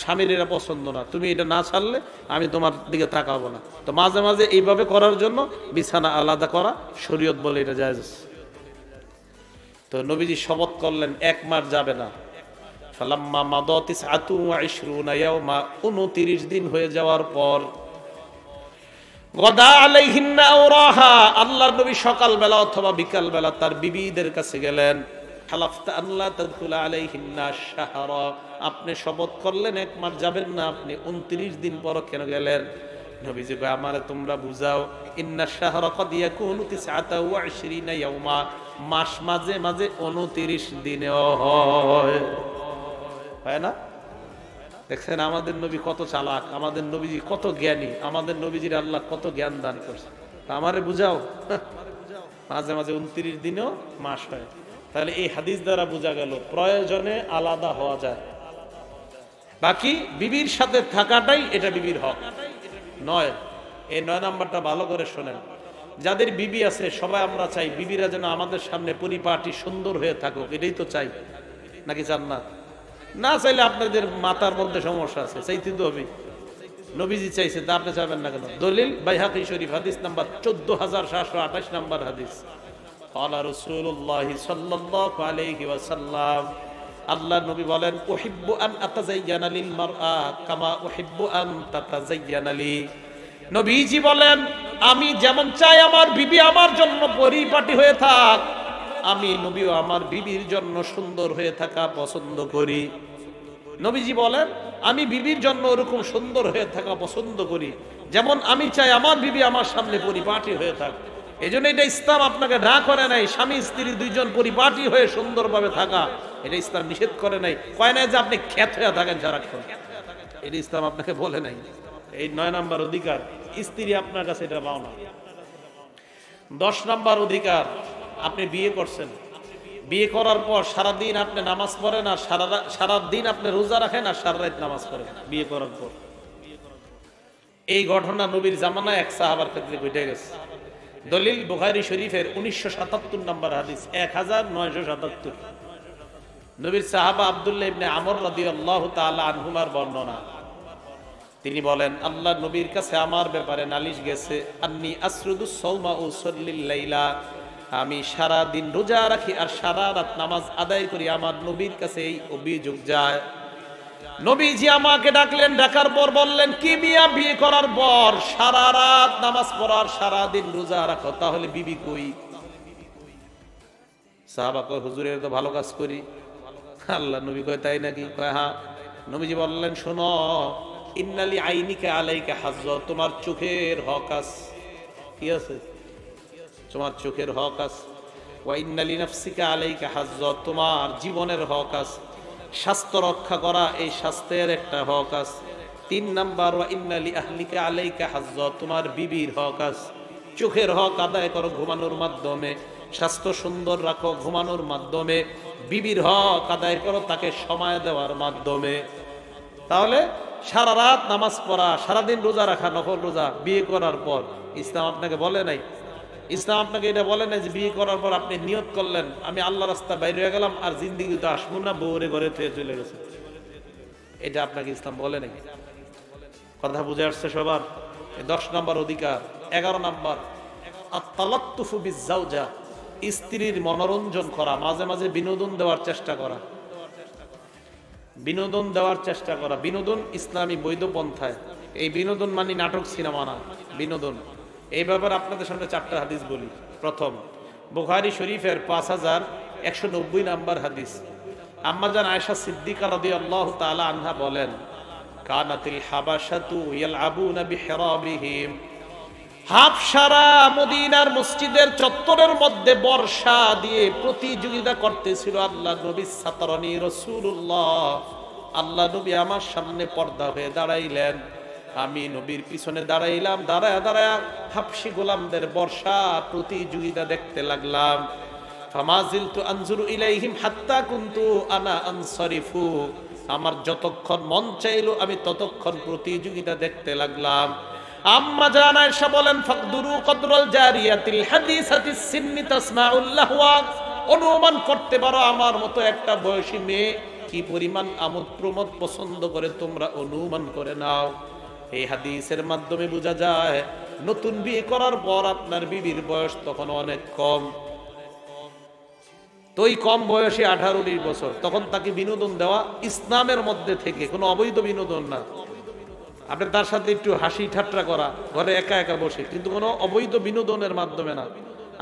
স্বামীর এটা পছন্দ না, তুমি এটা না ছাড়লে আমি তোমার দিকে তাকাবো না, তো মাঝে মাঝে এইভাবে করার জন্য বিছানা আলাদা করা শরীয়ত বলে এটা জায়েজ। তো নবীজি শপথ করলেন 1 মাস যাবে না। ফালাম্মা মাদাতিস আতু ওয়া 20 ইয়াওমা, 29 দিন হয়ে যাওয়ার পর, গদা আলাইহিন্না আওরাহা, আল্লাহর নবী সকালবেলা অথবা বিকালবেলা তার বিবিদের কাছে গেলেন। হালাফতা আল্লাহ তাদখুলা আলাইহিন্না শাহরা, আপনি শপথ করলেন 1 মাস যাবেন না, আপনি 29 দিন পর কেন গেলেন? নবীজি কয়, আমারে তোমরা বুঝাও, ইন্না শাহরা কদ ইয়াকুনু 29 ইয়াওমা, মাস মাঝে মাঝে 29 দিনেও হয় না? দেখছেন আমাদের নবী কত চালাক, আমাদের নবীজি কত জ্ঞানী, আমাদের নবীজির আল্লাহ কত জ্ঞান দান করছে। আমারে বুঝাও, মাঝে মাঝে 29 দিনেও মাস হয়। তাহলে এই হাদিস দ্বারা বোঝা গেল প্রয়োজনে আলাদা হওয়া যায়, বাকি বিবির সাথে থাকাটাই এটা বিবির হক নয়। এই 9 নাম্বারটা ভালো করে শোনেন। যাদের বিবি আছে সবাই আমরা চাই বিবিরা যেন আমাদের সামনে পরিপাটি সুন্দর হয়ে থাকুক, এটাই তো চাই, নাকি চান না? না চাইলে আপনাদের মাথার মধ্যে সমস্যা আছে, চাইতে তো হবে। নবীজি চাইছে, তা আপনি চাইবেন না কেন? দলিল বাইহাকি শরীফ হাদিস নাম্বার 14728 নাম্বার হাদিস। ক্বালা রাসূলুল্লাহ সাল্লাল্লাহু আলাইহি ওয়াসাল্লাম, আল্লাহ নবী বলেন, উহিব্বু আন আতাযায়্যানা লিল মারআ কামা উহিব্বু আন তাতাযায়্যানা লি। নবীজি বলেন, আমি যেমন চাই আমার বিবি আমার জন্য পরিপাটি হয়ে থাক, আমি নবীও আমার বিবির জন্য সুন্দর হয়ে থাকা পছন্দ করি। নবীজি বলেন, আমি বিবির জন্য ওরকম সুন্দর হয়ে থাকা পছন্দ করি যেমন আমি চাই আমার বিবি আমার সামনে পরিপাটি হয়ে থাক। এই জন্য এটা ইসলাম আপনাকে না করে নাই স্বামী স্ত্রী দুইজন পরিপাটি হয়ে সুন্দরভাবে থাকা, এটা ইসলাম নিষেধ করে নাই। কয় নাই যে আপনি খ্যাত হয়ে থাকেন সারাক্ষণ, এটা ইসলাম আপনাকে বলে নাই। এই 9 নাম্বার অধিকার, স্ত্রী আপনার কাছে এটা পাও না। 10 নাম্বার অধিকার, আপনি বিয়ে করছেন, বিয়ে করার পর সারাদিন আপনি নামাজ পড়েন আর সারাদিন আপনি রোজা রাখেন আর সারা রাত নামাজ পড়েন বিয়ে করার পর। এই ঘটনা নবীর জামানায় এক সাহাবার ক্ষেত্রে ঘটে গেছে। দলিল বুখারী শরীফের 1977 নম্বর হাদিস, 1977। নবীর সাহাবা আব্দুল্লাহ ইবনে আমর রাদিয়াল্লাহু তাআলা আনহুমার বর্ণনা। তিনি বলেন, আল্লাহ নবীর কাছে আমার ব্যাপারে নালিশ গেছে, আন্নী আসরুদুস সাওমা ও উসাল্লিল লাইলা, আমি সারা দিন রোজা রাখি আর সারা রাত নামাজ আদায় করি। আমার নবীর কাছে এই অভিযোগ যায়। নবীজি আমাকে ডাকলেন, ডাকার পর বললেন, কি মিয়া বিয়ে করার পর সারা রাত নামাজ পড়ার সারা দিন রোজা রাখো, তাহলে বিবি কই? সাহাবা কয়, হুজুর এর তো ভালো কাজ করি। আল্লাহ নবী কয়, তাই নাকি? কয় হ্যাঁ। নবীজি বললেন, শোনো, ইন্নালি আইনিকা আলাইকা হাজ্জ, তোমার চোখের হক আছে। কি আছে? তোমার চোখের হক আছে। ওয়া ইন্নালি নাফসিকা আলাইকা হাজ্জ, তোমার জীবনের হক আছে। স্বাস্থ্য রক্ষা করা, এই স্বাস্থ্যের একটা হক আছে। 3 নাম্বার, ওয়া ইন্নালি আহলিকা আলাইকা হাজ্জ, তোমার বিবির হক আছে। চোখের হক আদায় করো ঘুমানোর মাধ্যমে, স্বাস্থ্য সুন্দর রাখো ঘুমানোর মাধ্যমে, বিবির হক আদায় করো তাকে সময় দেওয়ার মাধ্যমে। তাহলে সারা রাত নামাজ পড়া, সারাদিন রোজা রাখা, নফল রোজা বিয়ে করার পর ইসলাম আপনাকে বলে নাই। ইসলাম আপনাকে এটা বলে নাই যে বিয়ে করার পর আপনি নিয়ত করলেন আমি আল্লাহ রাস্তা বাইরে হয়ে গেলাম আর জিন্দিগিতে আসবো না, বউরে ঘরে থেকে চলে গেছে। এটা আপনাকে ইসলাম বলে নাই। কথা বুঝে আসছে সবার? 10 নম্বর অধিকার। 11 নম্বর, আত-তালাত্তুফু বিজ-জাওজা, স্ত্রীর মনোরঞ্জন করা, মাঝে মাঝে বিনোদন দেওয়ার চেষ্টা করা। বিনোদন দেওয়ার চেষ্টা করা, বিনোদন ইসলামী বৈধ পন্থায়। এই বিনোদন মানে নাটক সিনেমা না, বিনোদন। এই ব্যাপারে আপনাদের সামনে 4টা হাদিস বলি। প্রথম, বুখারী শরীফের 5190 নাম্বার হাদিস। আম্মা জান আয়েশা সিদ্দিকা রাদিয়াল্লাহু তাআলা আনহা বলেন, কানাতিল হাবাশাতু ইয়ালআবুনা বিহিরাবিহিম, হাবশারা মদিনার মসজিদের চত্বরের মধ্যে বর্ষা দিয়ে প্রতিযোগিতা করতেছিল। আল্লাহ নবী সাতরানি রাসূলুল্লাহ, আল্লাহ নবী আমার সামনে পর্দা হয়ে দাঁড়াইলেন, আমি নবীর পিছনে দাঁড়াইলাম। দাঁড়ায় দাঁড়ায় হাবশি গোলামদের বর্ষা প্রতিযোগিতা দেখতে লাগলাম। ফামাজিলতু আনজুরু ইলাইহিম হাত্তা কুনতু আনা আনসারিফু, আমার যতক্ষণ মন চাইলো আমি ততক্ষণ প্রতিযোগিতা দেখতে লাগলাম। আম্মা জান আয়েশা বলেন, ফাকদুরু কদরাল জারিয়াতিল হাদিসাতিস সিন্নি তাসমাউল লাহওয়া, অনুমান করতে পারো আমার মতো একটা বয়সী মেয়ে কি পরিমাণ আমোদ প্রমোদ পছন্দ করে, তোমরা অনুমান করে নাও। এই হাদিসের মাধ্যমে বোঝা যায় নতুন বিয়ে করার পর আপনার বিবির বয়স তখন অনেক কম। তো এই কম বয়সে 18-19 বছর, তখন তাকে বিনোদন দেওয়া ইসলামের মধ্যে থেকে, কোনো অবৈধ বিনোদন না। আপনি তার সাথে একটু হাসি ঠাট্টা করা, ঘরে একা একা বসে, কিন্তু কোনো অবৈধ বিনোদনের মাধ্যমে না।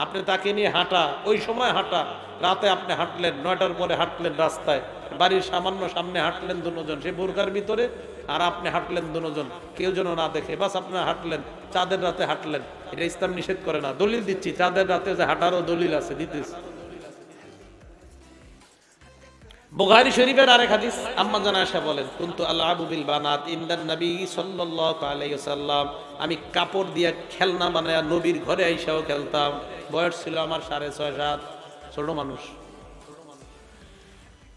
আপনি তাকে নিয়ে হাঁটা, ওই সময় হাঁটা, রাতে আপনি হাঁটলেন, 9টার পরে হাঁটলেন রাস্তায়, বাড়ির সামান্য সামনে হাঁটলেন দুজন, সে বোরকার ভিতরে, আর আপনি হাঁটলেন দুজন, কেউ যেন না দেখে, বাস আপনার হাঁটলেন, চাঁদের রাতে হাঁটলেন। এটা ইসলাম নিষেধ করে না। দলিল দিচ্ছি, চাঁদের রাতে যে হাঁটারও দলিল আছে, দিতেছি। বুখারী শরীফের আরেক হাদিস, আম্মা জান আয়েশা বলেন, কুনতু আলআবু বিল বানাত ইনদান নবী সাল্লাল্লাহু আলাইহি ওয়াসাল্লাম, আমি কাপড় দিয়ে খেলনা বানায়া নবীর ঘরে আইসাও খেলতাম। বয়স ছিল আমার 6.5-7, ছোট মানুষ।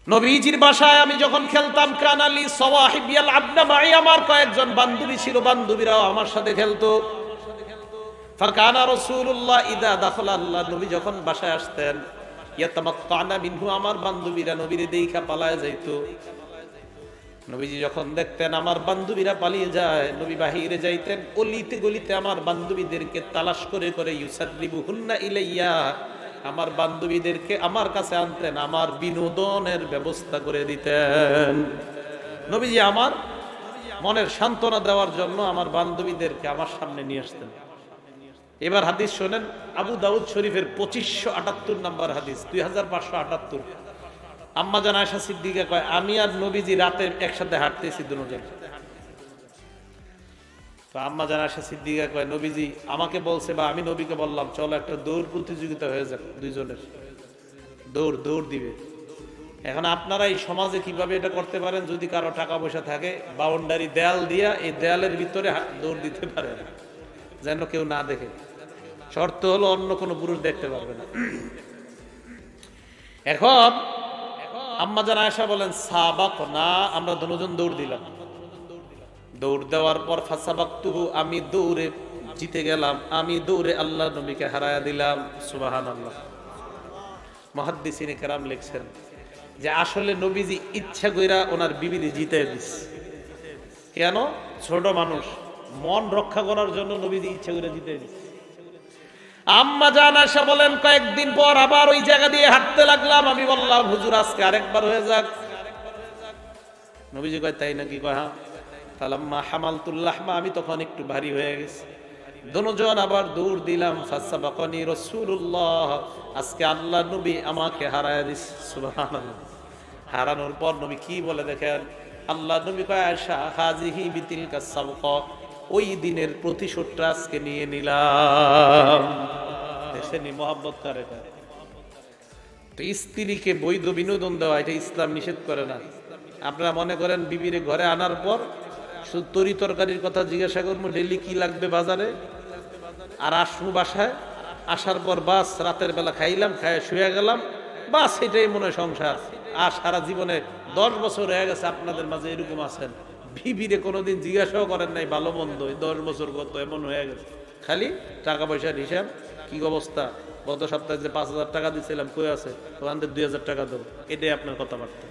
নবীজির বাসায় আমি যখন খেলতাম, কানালি সাওয়াহিবিয়াল আবনা মাই, আমার কয়েকজন বান্ধবী ছিল, বান্ধবীরাও আমার সাথে খেলতো। ফাকানা রাসূলুল্লাহ ইদা দাখালা, আল্লাহ নবী যখন বাসায় আসতেন, ইয়াতামাক্কানা মিনহু, আমার বান্ধবীরা নবীরে দেইখা পালায় যাইতো। নবীজি যখন দেখতেন আমার বান্ধবীরা পালিয়ে যায়, নবী বাহিরে যাইতেন, অলিতে গলিতে আমার বান্ধবীদেরকে তালাশ করে করে ইউসাররিবুহুন্না ইলাইয়া, আমার বান্ধবীদেরকে আমার কাছে আনতেন, আমার বিনোদনের ব্যবস্থা করে দিতেন। নবীজি আমার মনের সান্ত্বনা দেওয়ার জন্য আমার বান্ধবীদেরকে আমার সামনে নিয়ে আসতেন। এবার হাদিস শোনেন, আবু দাউদ শরীফের 2578 নম্বর হাদিস, 2578। আম্মা জান আয়েশা সিদ্দিকা কয়, আমি আর নবীজি রাতে একসাথে হাঁটতেছি দুজন। তো আম্মা জান আয়েশা সিদ্দিকা কয়, নবীজি আমাকে বলছে বা আমি নবীকে বললাম, চলো একটা দৌড় প্রতিযোগিতা হয়ে যাক, দুইজনের দৌড় দিবে। এখন আপনারা এই সমাজে কিভাবে এটা করতে পারেন, যদি কারো টাকা পয়সা থাকে, বাউন্ডারি দেয়াল দিয়া এই দেয়ালের ভিতরে দৌড় দিতে পারেন, যেন কেউ না দেখে। শর্ত হলো অন্য কোনো পুরুষ দেখতে পারবে না। এখন আম্মা জান আয়েশা বলেন, সাবাক না, আমরা দুজন দৌড় দিলাম। দৌড় দেওয়ার পর ফাসাবাকতুহু, আমি দৌড়ে জিতে গেলাম, আমি দৌড়ে আল্লাহ নবীকে হারায়া দিলাম। সুবহানাল্লাহ। মুহাদ্দিসিনে কেরাম লিখছেন যে আসলে নবীজি ইচ্ছা কইরা ওনার বিবিরে জিতে দিছে। কেন? ছোট মানুষ, মন রক্ষা করার জন্য নবীজি ইচ্ছা করে জিতে দিছে। আম্মা জান আয়েশা বলেন, কয়েকদিন পর আবার ওই জায়গা দিয়ে হাঁটতে লাগলাম, আমি বললাম, হুজুর আজকে আরেকবার হয়ে যাক। নবীজি কয়, তাই নাকি? কয় হ্যাঁ। ফালাম্মা হামালতুল লাহমা, আমি তখন একটু ভারী হয়ে গেছি। দুজন আবার দৌড় দিলাম। ফাসাবাকানি রাসূলুল্লাহ, আজকে আল্লাহ নবী আমাকে হারায় দিছে। সুবহানাল্লাহ। হারানোর পর নবী কি বলে দেখেন, আল্লাহ নবী কয়, আয়েশা হাজিহি বিতিলকা সাবকা, ওই দিনের প্রতিশোধটা আজকে নিয়ে নিলাম। দেখেনি মহব্বত করে। তো স্ত্রীকে বৈধ বিনোদন দেওয়া এটা ইসলাম নিষেধ করে না। আপনারা মনে করেন বিবিরে ঘরে আনার পর শুধু তরি তরকারির কথা জিজ্ঞাসা করবো, ডেলি কি লাগবে বাজারে, আর আসবো বাসায়, আসার পর বাস রাতের বেলা খাইলাম, খাইয়ে শুয়ে গেলাম, বাস এটাই মনে হয় সংসার। আর সারা জীবনে 10 বছর হয়ে গেছে আপনাদের মাঝে এরকম আছেন, বিবিরে কোনোদিন জিজ্ঞাসাও করেন নাই ভালো মন্দ, 10 বছর কত এমন হয়ে গেছে, খালি টাকা পয়সার হিসাব, কি অবস্থা, গত সপ্তাহে যে 5,000 টাকা দিচ্ছিলাম কই আছে, ওখান থেকে 2,000 টাকা দেবো, এটাই আপনার কথাবার্তা।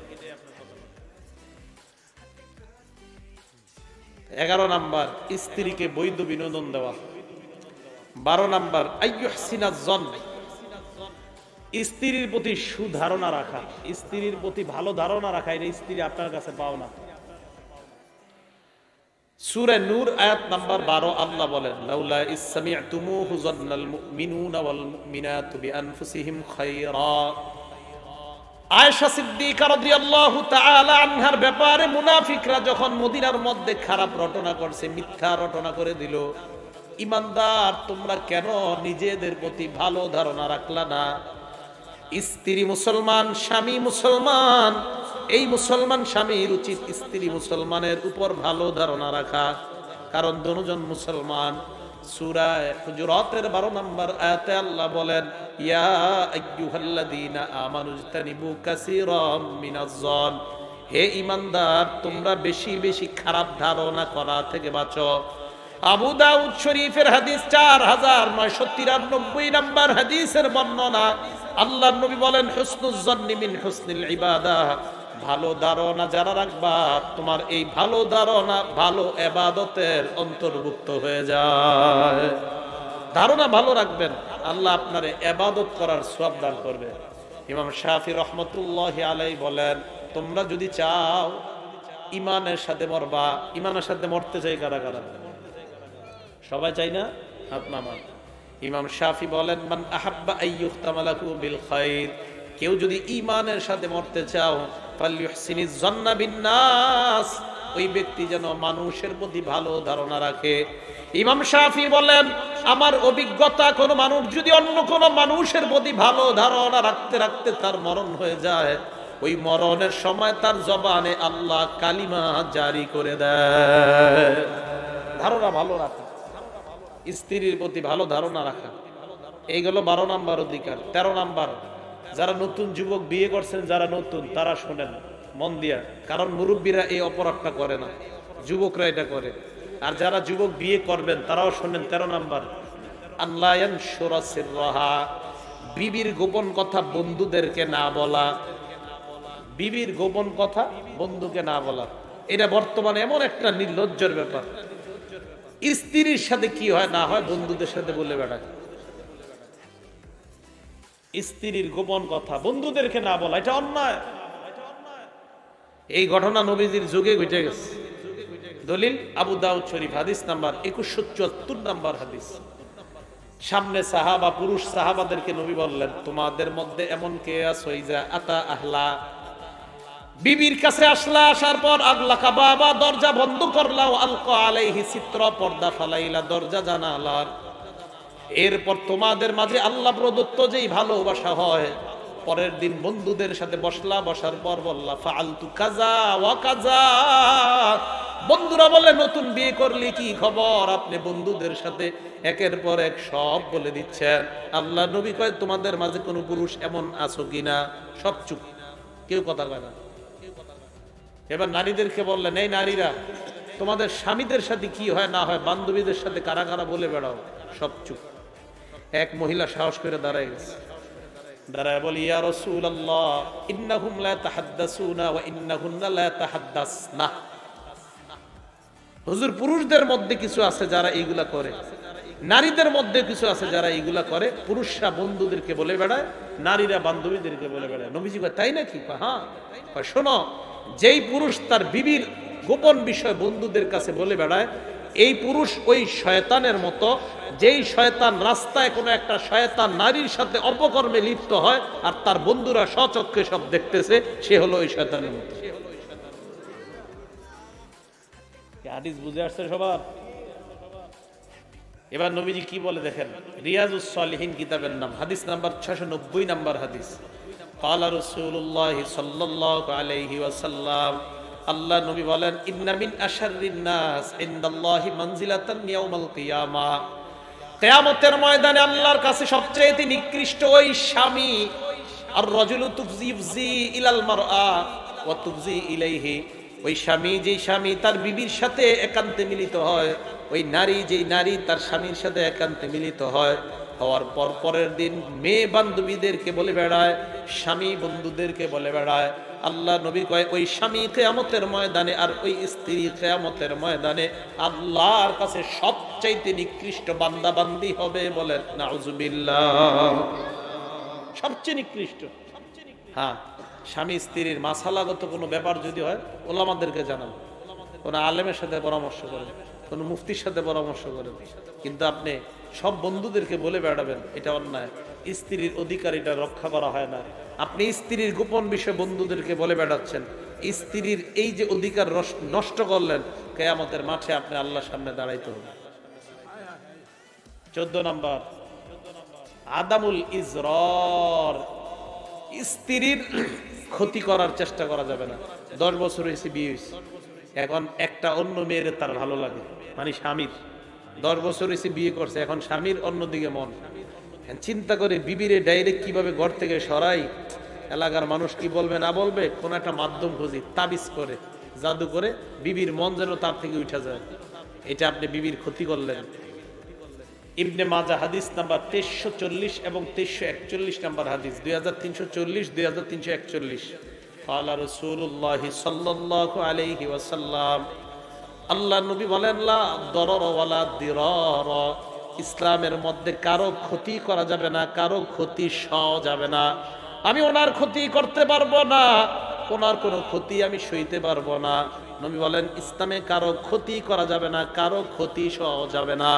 11 নাম্বার, স্ত্রীকে বৈধ বিনোদন দেওয়া। 12 নাম্বার, আইয়ুহসিনাজ জন, স্ত্রীর প্রতি সুধারণা রাখা, স্ত্রীর প্রতি ভালো ধারণা রাখা, এটা স্ত্রী আপনার কাছে পাও না। সূরা নূর আয়াত নাম্বার 12 আল্লাহ বলেন, লাউলা ইসসামি'তুমুহু যান্নাল মুমিনুনা ওয়াল মুমিনাতু বিআনফুসিহিম খায়রা। আয়েশা সিদ্দিকা রাদিয়াল্লাহু তাআলা আনহার ব্যাপারে মুনাফিকরা যখন মদিনার মধ্যে খারাপ রটনা করছে, মিথ্যা রটনা করে দিল, ইমানদার তোমরা কেন নিজেদের প্রতি ভালো ধারণা রাখলা না? স্ত্রী মুসলমান, স্বামী মুসলমান, এই মুসলমান স্বামীর উচিত স্ত্রী মুসলমানের উপর ভালো ধারণা রাখা, কারণ দুজন মুসলমান। সূরা হুজুরাতের 12 নম্বর আয়াতে আল্লাহ বলেন, ইয়া আইয়ুহাল্লাযীনা আমানুজতানিবু কাসীরাম মিনাজ জন, হে ঈমানদার তোমরা বেশি বেশি খারাপ ধারণা করা থেকে বাঁচো। আবু দাউদ শরীফের হাদিস 4993 নম্বর হাদিসের বর্ণনা, আল্লাহর নবী বলেন, হুসনুজ জন্নি মিন হুসনিল ইবাদাহ, ভালো ধারণা যারা রাখবা, তোমার এই ভালো ধারণা ভালো ইবাদতের অন্তর্ভুক্ত হয়ে যায়। ধারণা ভালো রাখবেন, আল্লাহ আপনার ইবাদত করার সওয়াব দান করবে। ইমাম শাফি রাহমাতুল্লাহি আলাইহি বলেন, তোমরা যদি চাও ঈমানের সাথে মরবা, ঈমানের সাথে মরতে চাই কারা কারা? সবাই চাই না? হাত নামান। ইমাম শাফি বলেন, মান আহাব্বা আইয়ুখতামালাহু বিল খায়র, কেউ যদি ঈমানের সাথে মরতে চাও, ফালইউহসিনিজ যন্না বিন নাস, ওই ব্যক্তি যেন মানুষের প্রতি ভালো ধারণা রাখে। ইমাম শাফি বলেন, আমার অভিজ্ঞতা, কোন মানুষ যদি অন্য কোন মানুষের প্রতি ভালো ধারণা রাখতে রাখতে তার মরণ হয়ে যায়, ওই মরণের সময় তার জবানে আল্লাহ কালিমা জারি করে দেয়। ধারণা ভালো রাখা, স্ত্রীর প্রতি ভালো ধারণা রাখা, এইগুলো 12 নম্বর অধিকার। 13 নম্বর, যারা নতুন যুবক বিয়ে করছেন, যারা নতুন, তারা শোনেন মন দিয়া, কারণ মুরব্বীরা এই অপরাধটা করে না, যুবকরা এটা করে। আর যারা যুবক বিয়ে করবেন তারাও শোনেন 13 নাম্বার, আল্লাহ ইয়ানশুরা সিররাহা, বিবির গোপন কথা বন্ধুদেরকে না বলা। বিবির গোপন কথা বন্ধুকে না বলা, এটা বর্তমানে এমন একটা নির্লজ্জের ব্যাপার। স্ত্রীর সাথে কি হয় না হয় বন্ধুদের সাথে বলে বেড়ায়। স্ত্রীর গোপন কথা বন্ধুদেরকে না বলা, এটা অন্যায়। এই ঘটনা নবীজির যুগে ঘটে গেছে। দলিল আবু দাউদ শরীফ, হাদিস নাম্বার 2174 নাম্বার হাদিস। সামনে সাহাবা, পুরুষ সাহাবাদেরকে নবী বললেন, তোমাদের মধ্যে এমন কে আছে যা আতা আহলা, বিবির কাছে আসলা, আসার পর আগলাকা বাবা, দরজা বন্ধ করলা, আলকা আলাইহি সিত্র, পর্দা ফালাইলা দরজা জানালার। এরপর তোমাদের মাঝে আল্লাহ প্রদত্ত যেই ভালোবাসা হয়, পরের দিন বন্ধুদের সাথে বসলা, বসার পর বললা ফাআলতু কাজা ওয়া কাজা। বন্ধুরা বলে, নতুন বিয়ে করলি কি খবর? আপনি বন্ধুদের সাথে একের পর এক সব বলে দিচ্ছেন। আল্লাহ নবী কয়, তোমাদের মাঝে কোনো পুরুষ এমন আছো কিনা? সব চুপ, কেউ কথা কয় না। এবার নারীদেরকে বললেন, এই নারীরা, তোমাদের স্বামীদের সাথে কি হয় না হয়, বান্ধবীদের সাথে কারা কারা বলে বেড়াও? সব চুপ। এক মহিলা সাহস করে দাঁড়ায় গেছে, দাঁড়ায় বলি, ইয়া রাসূলুল্লাহ, ইন্নাহুম লা তাহাদ্দাসুনা ওয়া ইন্নাহুন্না লা তাহাদ্দাসনা। হুজুর, পুরুষদের মধ্যে কিছু আছে যারা এইগুলা করে, নারীদের মধ্যে কিছু আছে যারা এইগুলা করে। পুরুষরা বন্ধুদেরকে বলে বেড়ায়, নারীরা বান্ধবীদেরকে বলে বেড়ায়। নবীজি কয়, তাই নাকি? হ্যাঁ। শোনো, যেই পুরুষ তার বিবির গোপন বিষয় বন্ধুদের কাছে বলে বেড়ায়, এই পুরুষ ওই শয়তানের মতো, যেই শয়তান রাস্তায় কোনো একটা শয়তান নারীর সাথে অপকর্মে লিপ্ত হয় আর তার বন্ধুরা স্বচক্ষে সব দেখতেছে, সে হলো ওই শয়তানের মতো। হাদিস বুঝে আসছে সবার? এবার নবীজি কি বলে দেখেন, রিয়াজুস সালিহিন কিতাবের নাম, হাদিস নাম্বার 690 নাম্বার হাদিস। ক্বালা রাসূলুল্লাহ সাল্লাল্লাহু আলাইহি ওয়াসাল্লাম, আল্লাহ নবী বলেন, ইন্না মিন আশাররিন নাস ইনদাল্লাহি মানজিলাতান ইয়াউমাল কিয়ামা, কিয়ামতের ময়দানে আল্লাহর কাছে সবচেয়ে নিকৃষ্ট ওই স্বামী, আর রাজুলু তুফজি ইলাল মারআ ওয়া তুফজি ইলাইহি, ওই স্বামী যেই স্বামী তার বিবির সাথে একান্তে মিলিত হয়, ওই নারী যেই নারী তার স্বামীর সাথে একান্তে মিলিত হয়, হওয়ার পর পরের দিন মেয়ে বান্ধবীদেরকে বলে বেড়ায়, স্বামী বন্ধুদেরকে বলে বেড়ায়। আল্লাহ নবী কয়, ওই স্বামী কিয়ামতের ময়দানে আর ওই স্ত্রী কিয়ামতের ময়দানে আল্লাহর কাছে সবচাইতে নিকৃষ্ট বান্দা বান্দি হবে। বলেন নাউজুবিল্লাহ। সবচেয়ে নিকৃষ্ট। হ্যাঁ, স্বামী স্ত্রীর মাসালাগত কোনো ব্যাপার যদি হয়, ওলামাদেরকে জানান, কোন আলেমের সাথে পরামর্শ করেন, কোন মুফতির সাথে পরামর্শ করেন। কিন্তু আপনি সব বন্ধুদেরকে বলে বেড়াবেন, এটা অন্যায়। স্ত্রীর অধিকার এটা রক্ষা করা হয় না। আপনি স্ত্রীর গোপন বিষয় বন্ধুদেরকে বলে বেড়াচ্ছেন, স্ত্রীর এই যে অধিকার নষ্ট করলেন, কিয়ামতের মাঠে আপনি আল্লাহর সামনে দাঁড়াইতে হবে। 14 নাম্বার, আদামুল ইজরার, স্ত্রীর ক্ষতি করার চেষ্টা করা যাবে না। 10 বছর হয়েছে বিয়ে হয়েছে, এখন একটা অন্য মেয়ের তার ভালো লাগে, মানে স্বামীর 10 বছর হয়েছে বিয়ে করছে, এখন স্বামীর অন্যদিকে মন। চিন্তা করে বিবিরে ডাইরেক্ট কিভাবে ঘর থেকে সরাই, এলাকার মানুষ কি বলবে না বলবে, কোন একটা মাধ্যম খুঁজি, তাবিজ করে, জাদু করে বিবির মন যেন তার থেকে উঠা যায়। এটা আপনি বিবির ক্ষতি করলেন। ইবনে মাজাহ হাদিস নাম্বার 2340 এবং 2341 নাম্বার হাদিস, 2340 2341। ক্বালা রাসূলুল্লাহ সাল্লাল্লাহু আলাইহি ওয়াসাল্লাম, আল্লাহ নবী বলেন, লা দরর ওয়ালা দিরার, ইসলামের মধ্যে কারো ক্ষতি করা যাবে না, কারো ক্ষতি সওয়া যাবে না। আমি ওনার ক্ষতি করতে পারবো না, ওনার কোনো ক্ষতি আমি সইতে পারবো না। নবী বলেন, ইসলামে কারো ক্ষতি করা যাবে না, কারো ক্ষতি সওয়া যাবে না।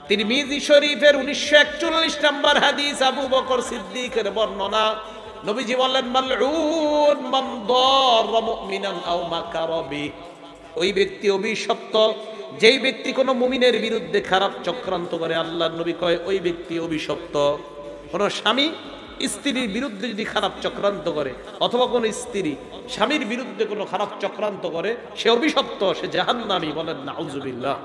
তিরমিজি শরীফের 1941 নাম্বার হাদিস, আবু বকর সিদ্দিকের বর্ণনা। নবীজি বলেন, মালউন মান দাররা মুমিনান আও মাকারা বি, ওই ব্যক্তি অভিশপ্ত যেই ব্যক্তি কোনো মুমিনের বিরুদ্ধে খারাপ চক্রান্ত করে। আল্লাহর নবী কয়, ওই ব্যক্তি অভিশপ্ত। কোন স্বামী স্ত্রীর বিরুদ্ধে যদি খারাপ চক্রান্ত করে, অথবা কোন স্ত্রী স্বামীর বিরুদ্ধে কোনো খারাপ চক্রান্ত করে, সে অভিশপ্ত, সে জাহান্নামী। বলেন নাউজুবিল্লাহ।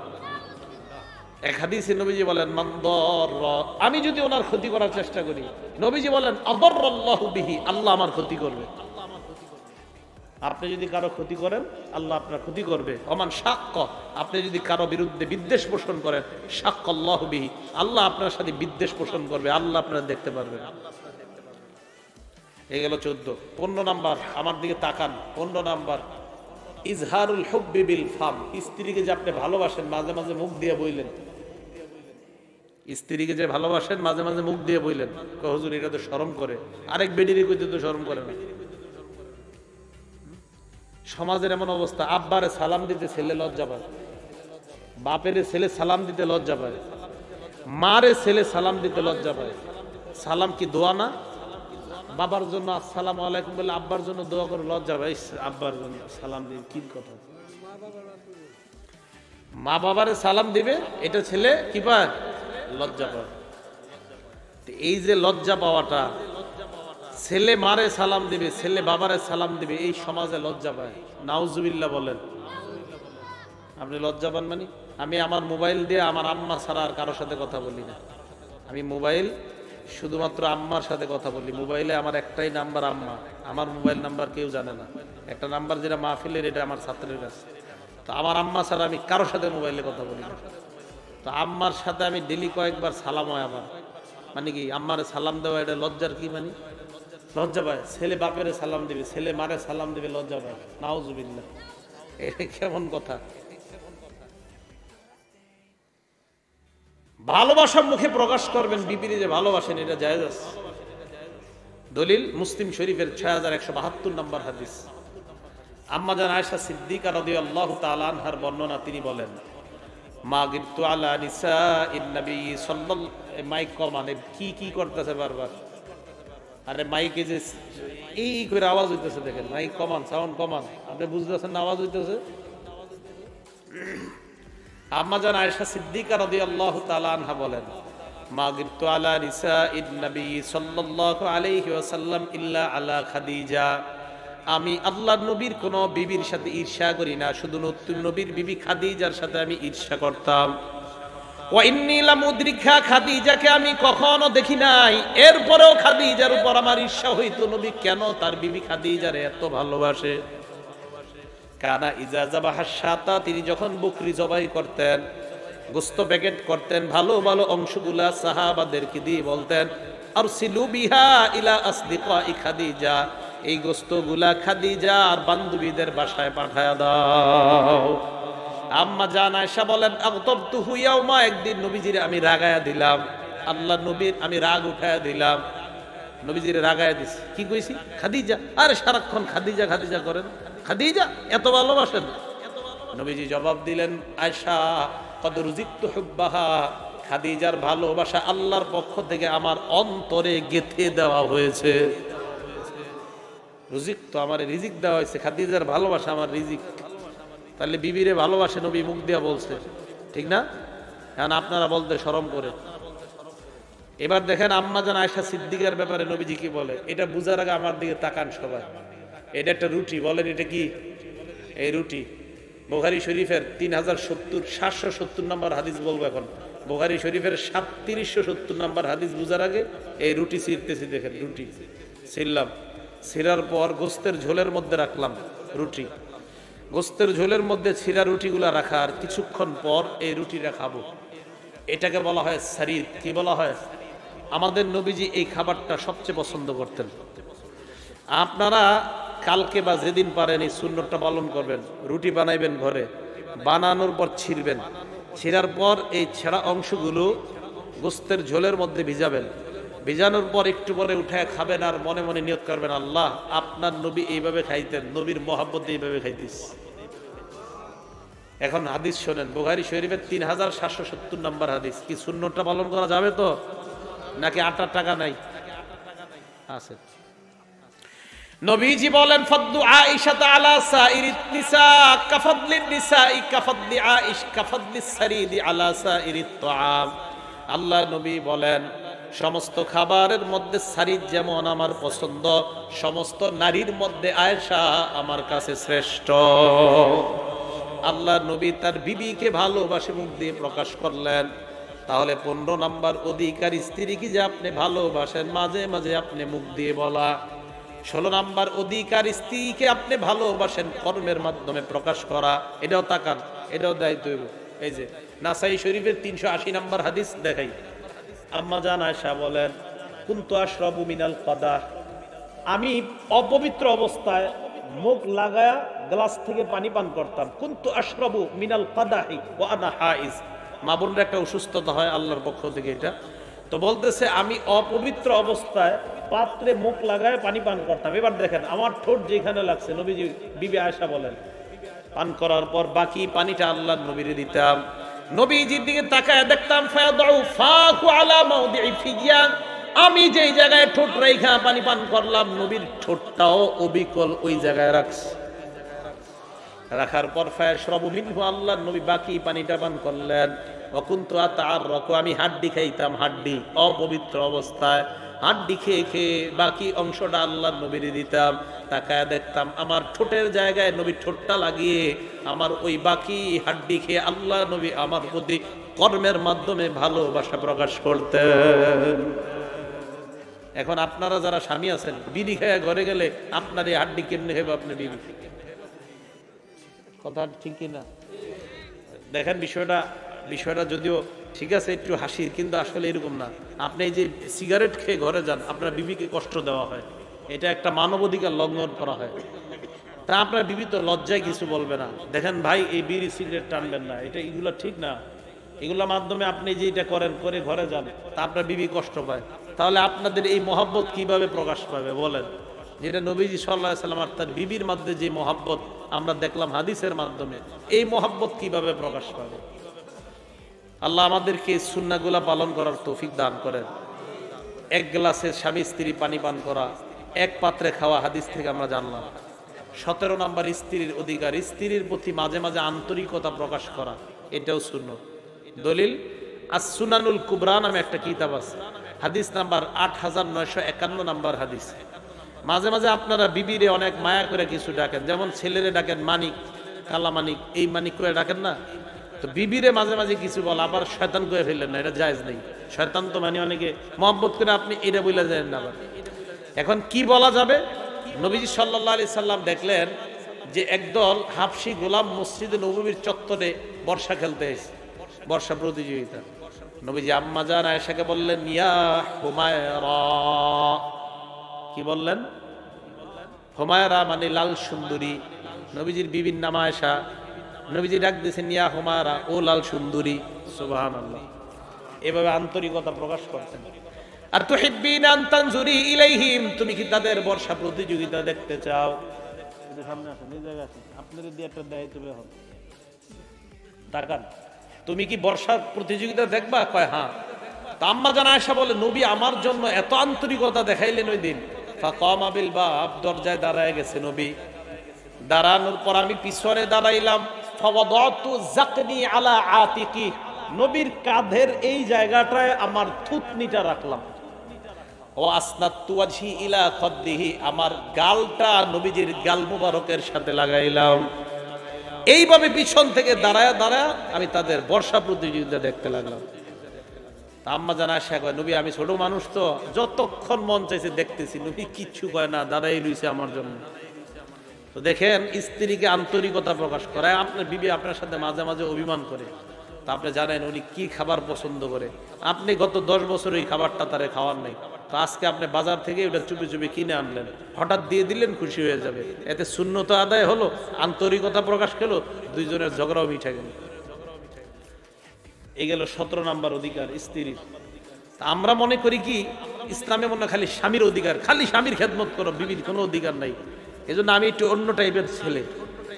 এক হাদিসে নবীজি বলেন মান দাররা, আমি যদি ওনার ক্ষতি করার চেষ্টা করি, নবীজি বলেন আদাররাল্লাহু বিহি, আল্লাহ আমার ক্ষতি করবে। আপনি যদি কারো ক্ষতি করেন আল্লাহ আপনার ক্ষতি করবে। ওমান শাক্ক, আপনি যদি কারো বিরুদ্ধে বিদ্বেষ পোষণ করেন, শাক্কাল্লাহু বিহি, আল্লাহ আপনার সাথে বিদ্বেষ পোষণ করবে, আল্লাহ আপনারা দেখতে পারবেন। এই গেল 14। 15 নাম্বার, আমার দিকে তাকান। 15 নাম্বার, ইজহারুল হুব্বি বিল ফাম, স্ত্রীকে যে আপনি ভালোবাসেন মাঝে মাঝে মুখ দিয়ে বইলেন। স্ত্রীকে যে ভালোবাসেন মাঝে মাঝে মুখ দিয়ে বইলেন, হুজুর এটা তো শরম করে, আরেক বেডিরে কইতে তো শরম করে না। সমাজের এমন অবস্থা, আব্বারে সালাম দিতে ছেলে লজ্জা পায়, বাপের ছেলে সালাম দিতে লজ্জা পায়, মারে ছেলে সালাম দিতে লজ্জা পায়। সালাম কি দোয়া না? বাবার জন্য আসসালামু আলাইকুম বলে আব্বার জন্য দোয়া করে লজ্জা পায়, আব্বার জন্য সালাম দিয়ে কি কথা। মা বাবারে সালাম দিবে, এটা ছেলে কি পায়? লজ্জা পায়। এই যে লজ্জা পাওয়াটা, ছেলে মারে সালাম দিবে, ছেলে বাবারে সালাম দিবে, এই সমাজে লজ্জা পায়। নাউজুবিল্লাহ বলেন। আপনি লজ্জা পান মানে? আমি আমার মোবাইল দিয়ে আমার আম্মা ছাড়া আর কারোর সাথে কথা বলি না। আমি মোবাইল শুধুমাত্র আম্মার সাথে কথা বলি। মোবাইলে আমার একটাই নাম্বার আম্মা, আমার মোবাইল নাম্বার কেউ জানে না। একটা নাম্বার যেটা মাহফিলের, এটা আমার ছাত্রের কাছে। তো আমার আম্মা ছাড়া আমি কারোর সাথে মোবাইলে কথা বলি না। তো আম্মার সাথে আমি ডেলি কয়েকবার সালাম হয় আমার, মানে কি আম্মারে সালাম দেওয়া এটা লজ্জার কি মানে? লজ্জা পায়। ছেলে বাপেরে সালাম দিবে, ছেলে মারে সালাম দিবে, লজ্জা পায়। নাউজুবিল্লাহ, এটা কেমন কথা? ভালোবাসার মুখে প্রকাশ করবেন, বিবিরে যে ভালোবাসেন, এটা জায়েজ আছে। দলিল মুসলিম শরীফের 6172 নম্বর হাদিস। আম্মা জান আয়েশা সিদ্দিকা রাদিয়াল্লাহু তাআলা আনহার বর্ণনা, তিনি বলেন মা গিবতু আলা নিসাইন নবী সাল্লাল্লাহু, মাইক কমান, কি কি করতেছে বারবার? আরে মাইকে যে এই করে আওয়াজ হইতেছে, দেখেন মাইক কমান, সাউন্ড কমান। আপনি বুঝতেছেন না আওয়াজ হইতেছে? আম্মা জান আয়েশা সিদ্দিকা রাদিয়াল্লাহু তাআলা আনহা বলেন মা গিবতু আলা নিসাইন নবী সাল্লাল্লাহু আলাইহি ওয়াসাল্লাম ইল্লা আলা খাদিজা, আমি আল্লাহর নবীর কোন বিবির সাথে ঈর্ষা করি না, শুধু নতুন নবীর বিবি খাদিজার সাথে আমি ঈর্ষা করতাম। ওয়া ইন্নী লামুদরিকা, খাদিজাকে আমি কখনো দেখি নাই, এরপরেও খাদিজার উপর আমার ঈর্ষা হইতো। নবী কেন তার বিবি খাদিজারে এত ভালোবাসে? কানা ইজা যাবাহা শাতা, তিনি যখন বকরি জবাই করতেন, গোশত প্যাকেট করতেন, ভালো ভালো অংশগুলা সাহাবাদেরকে দিয়ে বলতেন আরসিলু বিহা ইলা আসদিকাই খাদিজা, এই গোশতগুলা খাদিজা আর বান্ধবীদের বাসায় পাঠায়া দাও। আম্মা জান আয়েশা বলেন আগতাবতুহু ইয়াউমা, একদিন নবীজিরে আমি রাগায়া দিলাম, আল্লাহ নবীর আমি রাগ উঠায়া দিলাম, নবীজিরে রাগায়া দিছি। কি কইছি? খাদিজা। আরে সারাক্ষণ খাদিজা খাদিজা করেন, খাদিজা এত ভালোবাসেন? নবীজি জবাব দিলেন আয়েশা কদ রুজিকতু হুব্বাহা, খাদিজার ভালোবাসা আল্লাহর পক্ষ থেকে আমার অন্তরে গেঁথে দেওয়া হয়েছে। রুজিক তো আমার রিজিক দেওয়া হয়েছে, খাদিজার ভালোবাসা আমার রিজিক। তাহলে বিবিরে ভালোবাসে, নবী মুখ দিয়া বলছে, ঠিক না? এখন আপনারা বলতে শরম করে। এবার দেখেন আম্মা জান আয়েশা সিদ্দিকার ব্যাপারে নবীজি কি বলে, এটা বুঝার আগে আমার দিকে তাকান সবাই। এটা একটা রুটি, বলেন এটা কি? এই রুটি বুখারী শরীফের 770 নম্বর হাদিস বলবো এখন। বুখারী শরীফের 3770 নম্বর হাদিস বুঝার আগে এই রুটি ছিঁড়তেছি। দেখেন রুটি ছিঁড়লাম, ছিঁড়ার পর গোস্তের ঝোলের মধ্যে রাখলাম রুটি। গোস্তের ঝোলের মধ্যে ছিঁড়া রুটিগুলা রাখা, আর কিছুক্ষণ পর এই রুটিটা খাবো। এটাকে বলা হয় সারিদ। কি বলা হয়? আমাদের নবীজি এই খাবারটা সবচেয়ে পছন্দ করতেন। আপনারা কালকে বা যেদিন পারেন এই সুন্নতটা পালন করবেন। রুটি বানাইবেন ঘরে, বানানোর পর ছিঁড়বেন, ছিঁড়ার পর এই ছেঁড়া অংশগুলো গোস্তের ঝোলের মধ্যে ভিজাবেন, ভিজানোর পর একটু পরে উঠায় খাবেন, আর মনে মনে নিয়ত করবেন আল্লাহ আপনার নবী এইভাবে খাইতেন, নবীর মহাব্বতে এইভাবে খাইতিস। এখন হাদিস শোনেন, বুখারী শরীফের 3770 নম্বর হাদিস। কি সুন্নতটা পালন করা যাবে তো, নাকি আটার টাকা নাই? আছে। নবীজি বলেন ফাদলু আয়েশা আলা সাইরিত নিসা কাফদলিন নিসাই কাফদলি আয়েশ কাফদলিস সারিদি আলা সাইরিত তাআম। আল্লাহ নবী বলেন সমস্ত খাবারের মধ্যে সারিদ যেমন আমার পছন্দ, সমস্ত নারীর মধ্যে আয়েশা আমার কাছে শ্রেষ্ঠ। আল্লাহ নবী তার বিবিকে ভালোবাসে মুখ দিয়ে প্রকাশ করলেন। তাহলে 15 নম্বর অধিকার স্ত্রীকে যে আপনি ভালোবাসেন মাঝে মাঝে আপনি মুখ দিয়ে বলা। 16 নম্বর অধিকার স্ত্রীকে আপনি ভালোবাসেন কর্মের মাধ্যমে প্রকাশ করা। এটাও তাকান, এটাও দায়িত্ব। এই যে নাসাই শরীফের 380 নম্বর হাদিস দেখাই। আম্মা জান আয়েশা বলেন, কুনতু আশরাবু মিনাল কাদাহ, আমি অপবিত্র অবস্থায় মুখ লাগায়া গ্লাস থেকে পানি পান করতাম। কুনতু আশরাবু মিনাল কাদাহি ওয়া আনা হাইজ। মা বোনরা একটা অসুস্থতা হয় আল্লাহর পক্ষ থেকে, এটা তো বলতেছে আমি অপবিত্র অবস্থায় পাত্রে মুখ লাগায় পানি পান করতাম। এবার দেখেন আমার ঠোঁট যেখানে লাগছে, নবীজি বিবি আয়েশা বলেন, পান করার পর বাকি পানিটা আল্লাহর নবীরে দিতাম। নবীজির দিকে তাকায় দেখতাম ফায়াদউ ফাকু আলা মাউদিই ফিয়া, আমি যেই জায়গায় ঠোঁট রেখা পানি পান করলাম নবীর ঠোঁটটাও অবিকল ওই জায়গায় রাখছে। রাখার পর ফায়াশরাবু মিনহু, আল্লাহর নবী বাকি পানিটা পান করলেন। ওয়া কুনতু আতাআররাকু, আমি হাড্ডি খাইতাম, হাড্ডি অপবিত্র অবস্থায় হাড্ডি খেয়ে খেয়ে বাকি অংশটা আল্লাহর নবীরে দিতাম। তাকায় দেখতাম আমার ঠোঁটের জায়গায় নবীর ঠোঁটটা লাগিয়ে আমার ওই বাকি হাড্ডি খেয়ে আল্লাহ নবী আমার প্রতি কর্মের মাধ্যমে ভালোবাসা প্রকাশ করতেন। এখন আপনারা যারা স্বামী আছেন, বিড়ি খেয়ে ঘরে গেলে আপনার এই হাড্ডি কেমনে খাবে আপনার বিবি? কথা ঠিক কিনা? দেখেন বিষয়টা যদিও ঠিক আছে একটু হাসির, কিন্তু আসলে এরকম না। আপনি এই যে সিগারেট খেয়ে ঘরে যান, আপনার বিবিকে কষ্ট দেওয়া হয়, এটা একটা মানবাধিকার লঙ্ঘন করা হয়। তা আপনার বিবি তো লজ্জায় কিছু বলবে না, দেখেন ভাই এই বিড়ি সিগারেট টানবেন না, এগুলো ঠিক না। এগুলোর মাধ্যমে আপনি যে এটা করেন করে ঘরে যান, তা আপনার বিবি কষ্ট পায়। তাহলে আপনাদের এই মহব্বত কিভাবে প্রকাশ পাবে বলেন? যেটা নবীজি সাল্লাল্লাহু আলাইহি ওয়াসাল্লাম আর তার বিবির মধ্যে যে মহব্বত আমরা দেখলাম হাদিসের মাধ্যমে, এই মহব্বত কিভাবে প্রকাশ পাবে? আল্লাহ আমাদেরকে সুন্নাহগুলা পালন করার তৌফিক দান করেন। এক গ্লাসে স্বামী স্ত্রী পানি পান করা, এক পাত্রে খাওয়া, হাদিস থেকে আমরা জানলাম। 17 নম্বর স্ত্রীর অধিকার, স্ত্রীর প্রতি মাঝে মাঝে আন্তরিকতা প্রকাশ করা, এটাও সুন্নাহ। দলিল আস-সুনানুল কুবরা নামে একটা কিতাব আছে, হাদিস নাম্বার 8951 নম্বর হাদিস। মাঝে মাঝে আপনারা বিবিরে অনেক মায়া করে কিছু ডাকেন, যেমন ছেলেরে ডাকেন মানিক, কালা মানিক, এই মানিক করে ডাকেন না, তো বিবিরে মাঝে মাঝে কিছু বলা, আবার শয়তান করে ফেললেন না, এটা জায়েজ নেই। শয়তান তো মানে অনেকে মহব্বত করে আপনি এটা বলে যায় না। আবার এখন কি বলা যাবে? নবীজি সাল্লাল্লাহু আলাইহি সাল্লাম দেখলেন যে একদল হাবশি গোলাম মসজিদে নববীর চত্বরে বর্ষা খেলতে এসেছে, বর্ষা প্রতিযোগিতা। নবীজি আম্মা জান আয়েশাকে বললেন, ইয়া হুমায়রা, কি বললেন? হুমায়রা মানে লাল সুন্দরী। নবীজির বিবির নাম আয়েশা। নবীজি ডাক দিয়েছেন, ইয়া হুমায়রা, ও লাল সুন্দরী। সুবহানাল্লাহ, এভাবে আন্তরিকতা প্রকাশ করতেন। আর তুহিব্বিনা আন তানজুরি ইলাইহিম, তুমি কি তাদের বর্ষা প্রতিযোগিতা দেখতে চাও? সামনে আসেন, এই জায়গায় আসেন, আপনাদের দিয়ে একটা দায়িত্ব হবে। তাকান, তুমি কি বর্ষার প্রতিযোগিতা দেখবা? কয় হ্যাঁ। তা আম্মা জান আয়েশা বলে, নবী আমার জন্য এত আন্তরিকতা দেখাইলেন ওই দিন। ফাকামা বিল বাব, দরজায় দাঁড়ায় গেছে নবী। দাঁড়ানোর পর আমি পিছনে দাঁড়াইলাম। ফাওয়াদাতু যাকনি আলা আতিকি, নবীর কাঁধের এই জায়গাটায় আমার থুতনিটা রাখলাম। ও আসনাতু ওয়াজহি ইলা খাদ্দিহি, আমার গালটা নবীজির গাল মুবারকের সাথে লাগাইলাম। এইভাবে পিছন থেকে দাঁড়ায় দাঁড়ায় আমি তাদের বর্ষা প্রতিযোগিতা দেখতে লাগলাম। আম্মা জান আয়েশা কয়, নবী আমি ছোট মানুষ তো, যতক্ষণ মন চাইছে দেখতেছি, নবী কিচ্ছু কয় না, দাঁড়াই রইছে আমার জন্য। তো দেখেন, স্ত্রীকে আন্তরিকতা প্রকাশ করায়। আপনার বিবি আপনার সাথে মাঝে মাঝে অভিমান করে, তা আপনি জানেন উনি কি খাবার পছন্দ করে। আপনি গত 10 বছর এই খাবারটা তারে খাওয়ার নাই, তো আজকে আপনি বাজার থেকে ওটা চুপি চুপি কিনে আনলেন, হঠাৎ দিয়ে দিলেন, খুশি হয়ে যাবে। এতে শূন্যতা আদায় হলো, আন্তরিকতা প্রকাশ পেলো, দুইজনের ঝগড়াও মিঠে গেল। এই গেল 17 নম্বর অধিকার স্ত্রীর। আমরা মনে করি কি ইসলামে মনে খালি স্বামীর অধিকার, খালি স্বামীর খেদমত করো, বিবির কোনো অধিকার নাই। এই জন্য আমি একটু অন্য টাইপের ছেলে।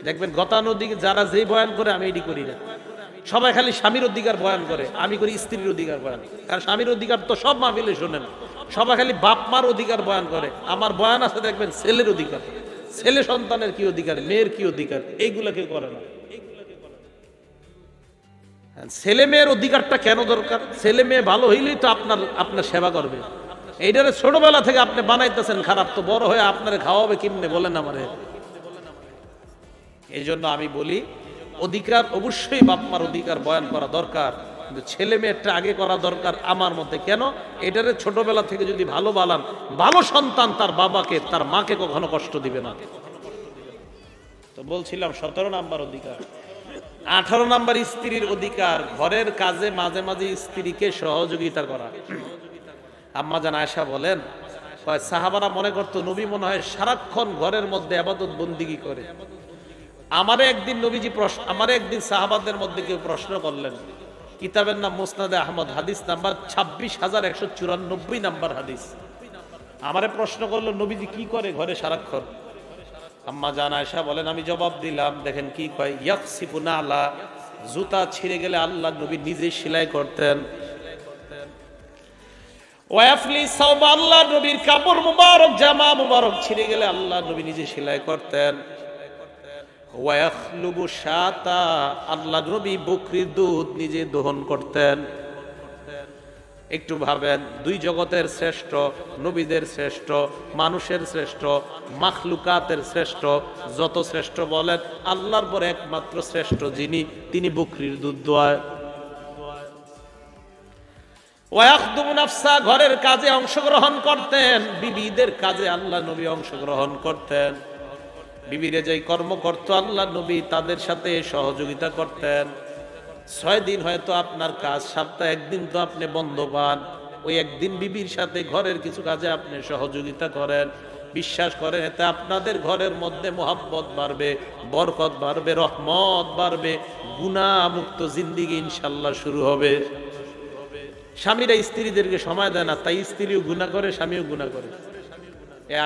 দেখবেন গতানুগতিক যারা যেই বয়ান করে আমি এটি করি না। সবাই খালি স্বামীর অধিকার বয়ান করে, আমি করি স্ত্রীর অধিকার বয়ান। কারণ স্বামীর অধিকার তো সব মাহফিলে শোনেন, সবাই খালি বাপ মার অধিকার বয়ান করে। আমার বয়ান আছে দেখবেন ছেলের অধিকার, ছেলে সন্তানের কি অধিকার, মেয়ের কি অধিকার, এইগুলা কেউ করে না। ছেলে মেয়ের অধিকারটা কেন দরকার? ছেলে মেয়ে ভালো হইলেই তো আপনার সেবা করবে। এইটারে ছোটবেলা থেকে আপনি বানাইতেছেন খারাপ, তো বড় হয়ে আপনারে খাওয়াবে কেমনে বলেন আমারে? এই জন্য আমি বলি অধিকার অবশ্যই বাপ মার অধিকার বয়ান করা দরকার, কিন্তু ছেলে মেয়েটা আগে করা দরকার আমার মতে। কেন? এটারে ছোটবেলা থেকে যদি ভালো বানান, ভালো সন্তান তার বাবাকে তার মাকে কখনো কষ্ট দিবে না। তো বলছিলাম 17 নাম্বার অধিকার। 18 নাম্বার স্ত্রীর অধিকার, ঘরের কাজে মাঝে মাঝে স্ত্রীকে সহযোগিতা করা। আম্মা জান আয়েশা বলেন, সাহাবারা মনে করতো নবী মনে হয় সারাক্ষণ ঘরের মধ্যে ইবাদত বন্দিগি করে। আমারে একদিন সাহাবাদের মধ্যে কেউ প্রশ্ন করলেন, কিতাবের নাম মুসনাদে আহমদ, হাদিস নাম্বার 26,194 নাম্বার হাদিস। আমারে প্রশ্ন করলো, নবীজি কি করে ঘরে সারাক্ষণ? আম্মা জান আয়েশা বলেন, আমি জবাব দিলাম, দেখেন কি কয়, ইয়াকসিফু নালা, জুতা ছিঁড়ে গেলে আল্লাহ নবী নিজে সেলাই করতেন। ওয়াফলি সাওব, আল্লাহ নবীর কাপড় মুবারক, জামা মুবারক ছিঁড়ে গেলে আল্লাহ নবী নিজে সেলাই করতেন। ওয়াখলুবু শাতা, আল্লাহ নবী বকরির দুধ নিজে দহন করতেন। একটু ভাবেন, দুই জগতের শ্রেষ্ঠ, নবীদের শ্রেষ্ঠ, মানুষের শ্রেষ্ঠ, মাখলুকাতের শ্রেষ্ঠ, যত শ্রেষ্ঠ বলেন, আল্লাহর পরে একমাত্র শ্রেষ্ঠ যিনি, তিনি বকরির দুধ দোয়ায়। ওয়াখদুমু নাফসা, ঘরের কাজে অংশগ্রহণ করতেন, বিবিদের কাজে আল্লাহ নবী অংশগ্রহণ করতেন। বিবিরে যেই কর্ম করতো আল্লাহ নবী তাদের সাথে সহযোগিতা করতেন। 6 দিন হয়তো আপনার কাজ, সপ্তাহে একদিন তো আপনি বন্ধ পান, ওই একদিন বিবির সাথে ঘরের কিছু কাজে আপনি সহযোগিতা করেন। বিশ্বাস করেন, এতে আপনাদের ঘরের মধ্যে মোহাব্বত বাড়বে, বরকত বাড়বে, রহমত বাড়বে, গুনাহ মুক্ত জিন্দেগি ইনশাআল্লাহ শুরু হবে। স্বামীরা স্ত্রীদেরকে সময় দেয় না, তাই স্ত্রীও গুনাহ করে, স্বামীও গুনাহ করে।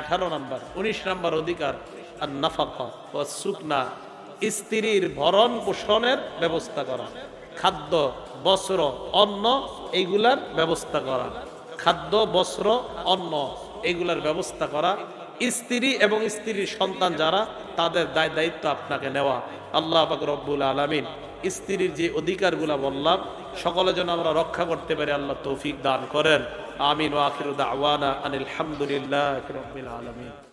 18 নাম্বার। 19 নাম্বার অধিকার, আর নাফাকা ওয়া সুকনা, স্ত্রীর ভরণ পোষণের ব্যবস্থা করা, খাদ্য বস্ত্র অন্ন এইগুলার ব্যবস্থা করা, খাদ্য বস্ত্র অন্ন এইগুলার ব্যবস্থা করা। স্ত্রী এবং স্ত্রীর সন্তান যারা, তাদের দায়িত্ব আপনাকে নেওয়া। আল্লাহ পাক রব্বুল আলামিন স্ত্রীর যে অধিকারগুলা বললাম, সকলে যেন আমরা রক্ষা করতে পারি, আল্লাহ তৌফিক দান করেন। আমিন ওয়া আখিরু দাওয়ানা আনিল হামদুলিল্লাহি রাব্বিল আলামিন।